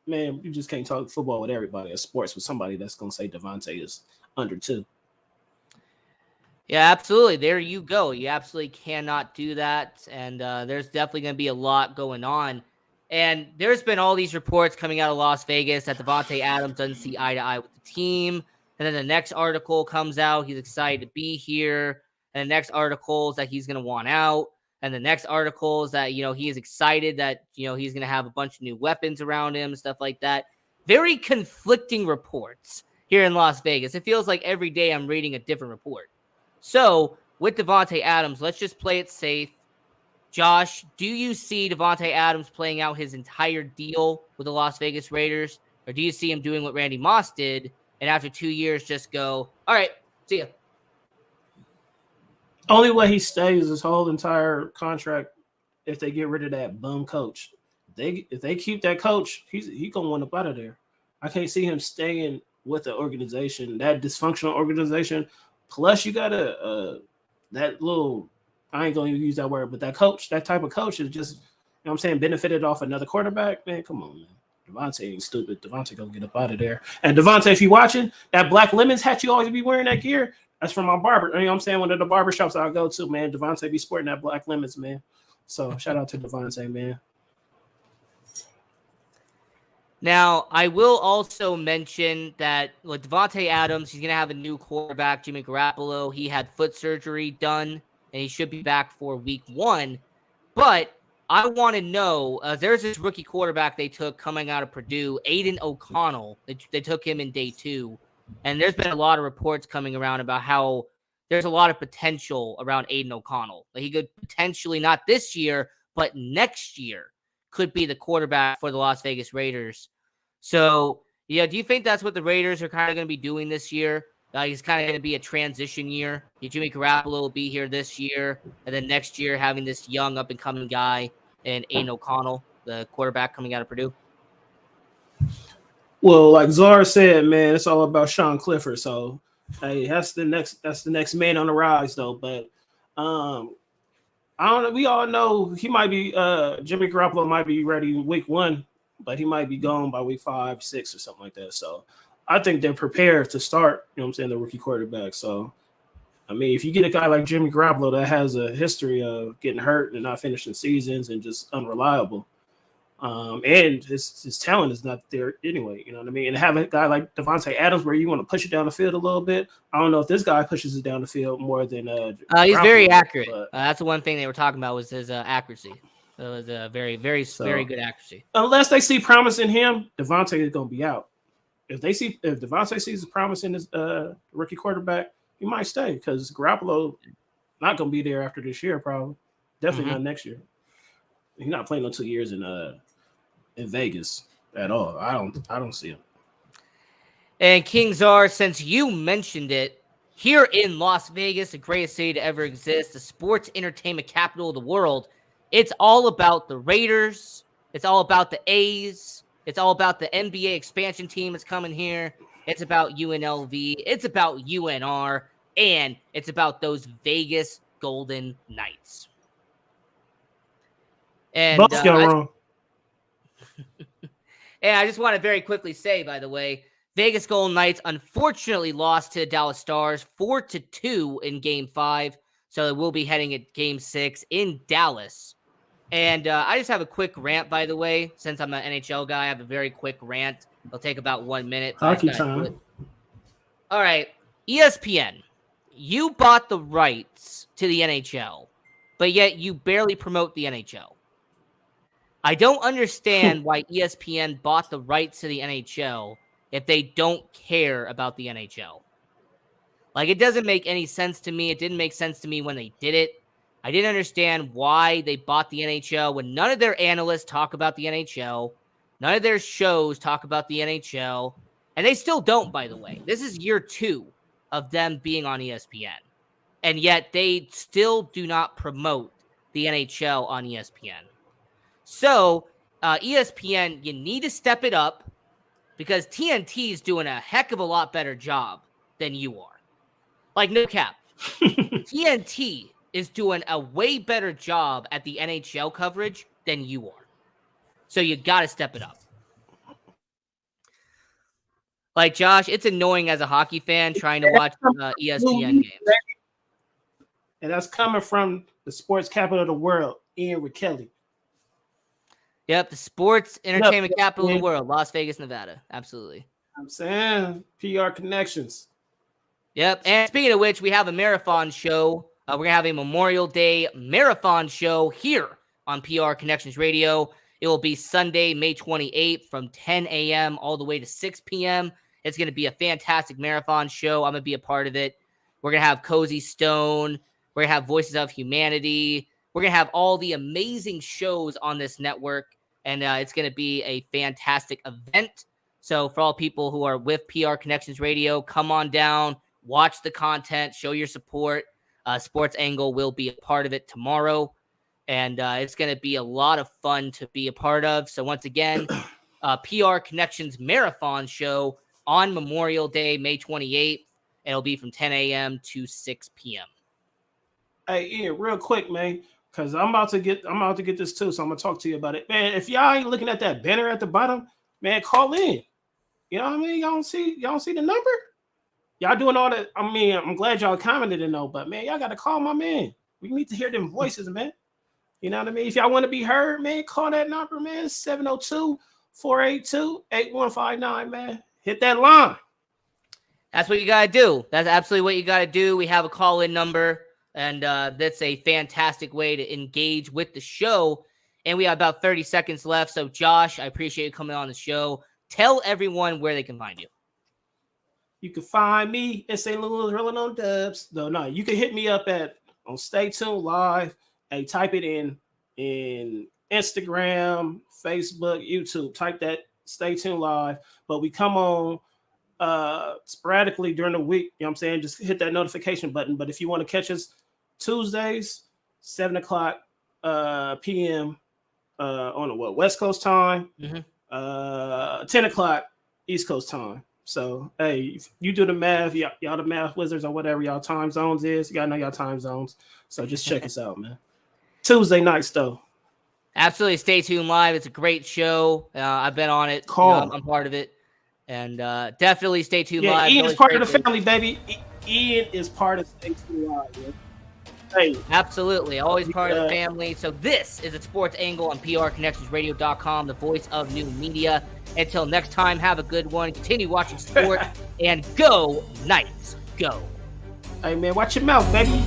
Man, you just can't talk football with everybody at sports with somebody that's gonna say Davante is under 2. Yeah, absolutely. There you go. You absolutely cannot do that. And there's definitely going to be a lot going on. And there's been all these reports coming out of Las Vegas that Davante Adams doesn't see eye to eye with the team. And then the next article comes out. He's excited to be here. And the next article is that he's going to want out. And the next article is that, he is excited that, he's going to have a bunch of new weapons around him and stuff like that. Very conflicting reports here in Las Vegas. It feels like every day I'm reading a different report. So, with Davante Adams, let's just play it safe. Josh, do you see Davante Adams playing out his entire deal with the Las Vegas Raiders? Or do you see him doing what Randy Moss did and after 2 years just go, all right, see ya? Only way he stays his whole entire contract if they get rid of that bum coach. If they keep that coach, he's going to want up out of there. I can't see him staying with the organization, that dysfunctional organization. Plus, you got that little, I ain't going to use that word, but that type of coach is just, what I'm saying, benefited off another quarterback. Man, come on, man. Davante ain't stupid. Davante going to get up out of there. And Davante, if you're watching, that Black Lemons hat you always be wearing that gear, that's from my barber. You know what I'm saying? One of the barbershops I go to, man, Davante be sporting that Black Lemons, man. So, shout out to Davante, man. Now, I will also mention that with Davante Adams, he's going to have a new quarterback, Jimmy Garoppolo. He had foot surgery done, and he should be back for week 1. But I want to know, there's this rookie quarterback they took coming out of Purdue, Aiden O'Connell. They took him in day 2. And there's been a lot of reports coming around about how there's a lot of potential around Aiden O'Connell. Like he could potentially, not this year, but next year, could be the quarterback for the Las Vegas Raiders. So, do you think that's what the Raiders are kind of going to be doing this year? He's kind of going to be a transition year. Jimmy Garoppolo will be here this year, and then next year having this young up-and-coming guy and Aiden O'Connell, the quarterback coming out of Purdue. Well, like Zara said, man, it's all about Sean Clifford. So, hey, that's the next man on the rise, though. But I don't know. We all know he might be Jimmy Garoppolo might be ready week 1, but he might be gone by week 5, 6, or something like that. So I think they're prepared to start, you know what I'm saying, the rookie quarterback. So I mean, if you get a guy like Jimmy Garoppolo that has a history of getting hurt and not finishing seasons and just unreliable, and his talent is not there anyway, you know what I mean? And having a guy like Davante Adams where you want to push it down the field a little bit, I don't know if this guy pushes it down the field more than he's very accurate. That's the one thing they were talking about was his accuracy. It was a very, very, very good accuracy. Unless they see promise in him, Davante is going to be out. If Davante sees the promise in his rookie quarterback, he might stay because Garoppolo not going to be there after this year, probably. Definitely not next year. He's not playing no 2 years in Vegas at all. I don't see him. And King Czar, since you mentioned it, here in Las Vegas, the greatest city to ever exist, the sports entertainment capital of the world, it's all about the Raiders. It's all about the A's. It's all about the NBA expansion team that's coming here. It's about UNLV. It's about UNR. And it's about those Vegas Golden Knights. And Both y'all wrong. And I just want to very quickly say, by the way, Vegas Golden Knights unfortunately lost to Dallas Stars 4-2 in Game 5. So they will be heading at Game 6 in Dallas. And I just have a quick rant, by the way. Since I'm an NHL guy, I have a very quick rant. It'll take about 1 minute. Hockey time. All right. ESPN, you bought the rights to the NHL, but yet you barely promote the NHL. I don't understand why ESPN bought the rights to the NHL if they don't care about the NHL. Like, it doesn't make any sense to me. It didn't make sense to me when they did it. I didn't understand why they bought the NHL when none of their analysts talk about the NHL. None of their shows talk about the NHL. And they still don't, by the way. This is year 2 of them being on ESPN. And yet they still do not promote the NHL on ESPN. So, ESPN, you need to step it up because TNT is doing a heck of a lot better job than you are. Like, no cap. TNT is doing a way better job at the NHL coverage than you are. So you got to step it up. Like, Josh, it's annoying as a hockey fan trying to watch ESPN games. And that's coming from the sports capital of the world, Ian Kelly. Yep, the sports entertainment capital of the world, Las Vegas, Nevada. Absolutely. I'm saying PR connections. Yep. And speaking of which, we have a marathon show. We're going to have a Memorial Day marathon show here on PR Connections Radio. It will be Sunday, May 28th from 10 a.m. all the way to 6 p.m. It's going to be a fantastic marathon show. I'm going to be a part of it. We're going to have Cozy Stone. We're going to have Voices of Humanity. We're going to have all the amazing shows on this network, and it's going to be a fantastic event. So for all people who are with PR Connections Radio, come on down, watch the content, show your support. Sports Angle will be a part of it tomorrow, and it's going to be a lot of fun to be a part of. So once again, PR Connections Marathon Show on Memorial Day, May 28th. It'll be from 10 a.m. to 6 p.m. Hey, Ian, real quick, man, because I'm about to get this too, so I'm gonna talk to you about it, man. If y'all ain't looking at that banner at the bottom, man, call in. You know what I mean? Y'all don't see the number? Y'all doing all that. I mean, I'm glad y'all commented and all, but man, y'all gotta call my man. We need to hear them voices, man. You know what I mean? If y'all want to be heard, man, call that number, man. 702-482-8159, man. Hit that line. That's what you got to do. That's absolutely what you got to do. We have a call-in number, and that's a fantastic way to engage with the show. And we have about 30 seconds left. So, Josh, I appreciate you coming on the show. Tell everyone where they can find you. You can find me in St. Louis Rolling on Dubs. No, you can hit me up on Stay Tuned Live. Hey, type it in Instagram, Facebook, YouTube. Type that Stay Tuned Live. But we come on sporadically during the week. You know what I'm saying? Just hit that notification button. But if you want to catch us Tuesdays, 7 o'clock p.m. On the West Coast time, 10 o'clock East Coast time. So, hey, if you do the math, y'all the math wizards or whatever y'all time zones is. You got to know y'all time zones. So just check us out, man. Tuesday nights, though. Absolutely. Stay tuned live. It's a great show. I've been on it. I'm part of it. And definitely stay tuned live. Ian is part of the family, baby. Ian is part of Stay Tuned Live, man. Hey. Absolutely. Always part of the family. So this is a Sports Angle on PRConnectionsRadio.com, the voice of new media. Until next time, have a good one. Continue watching sport and go Knights. Go. Hey, man, watch your mouth, baby.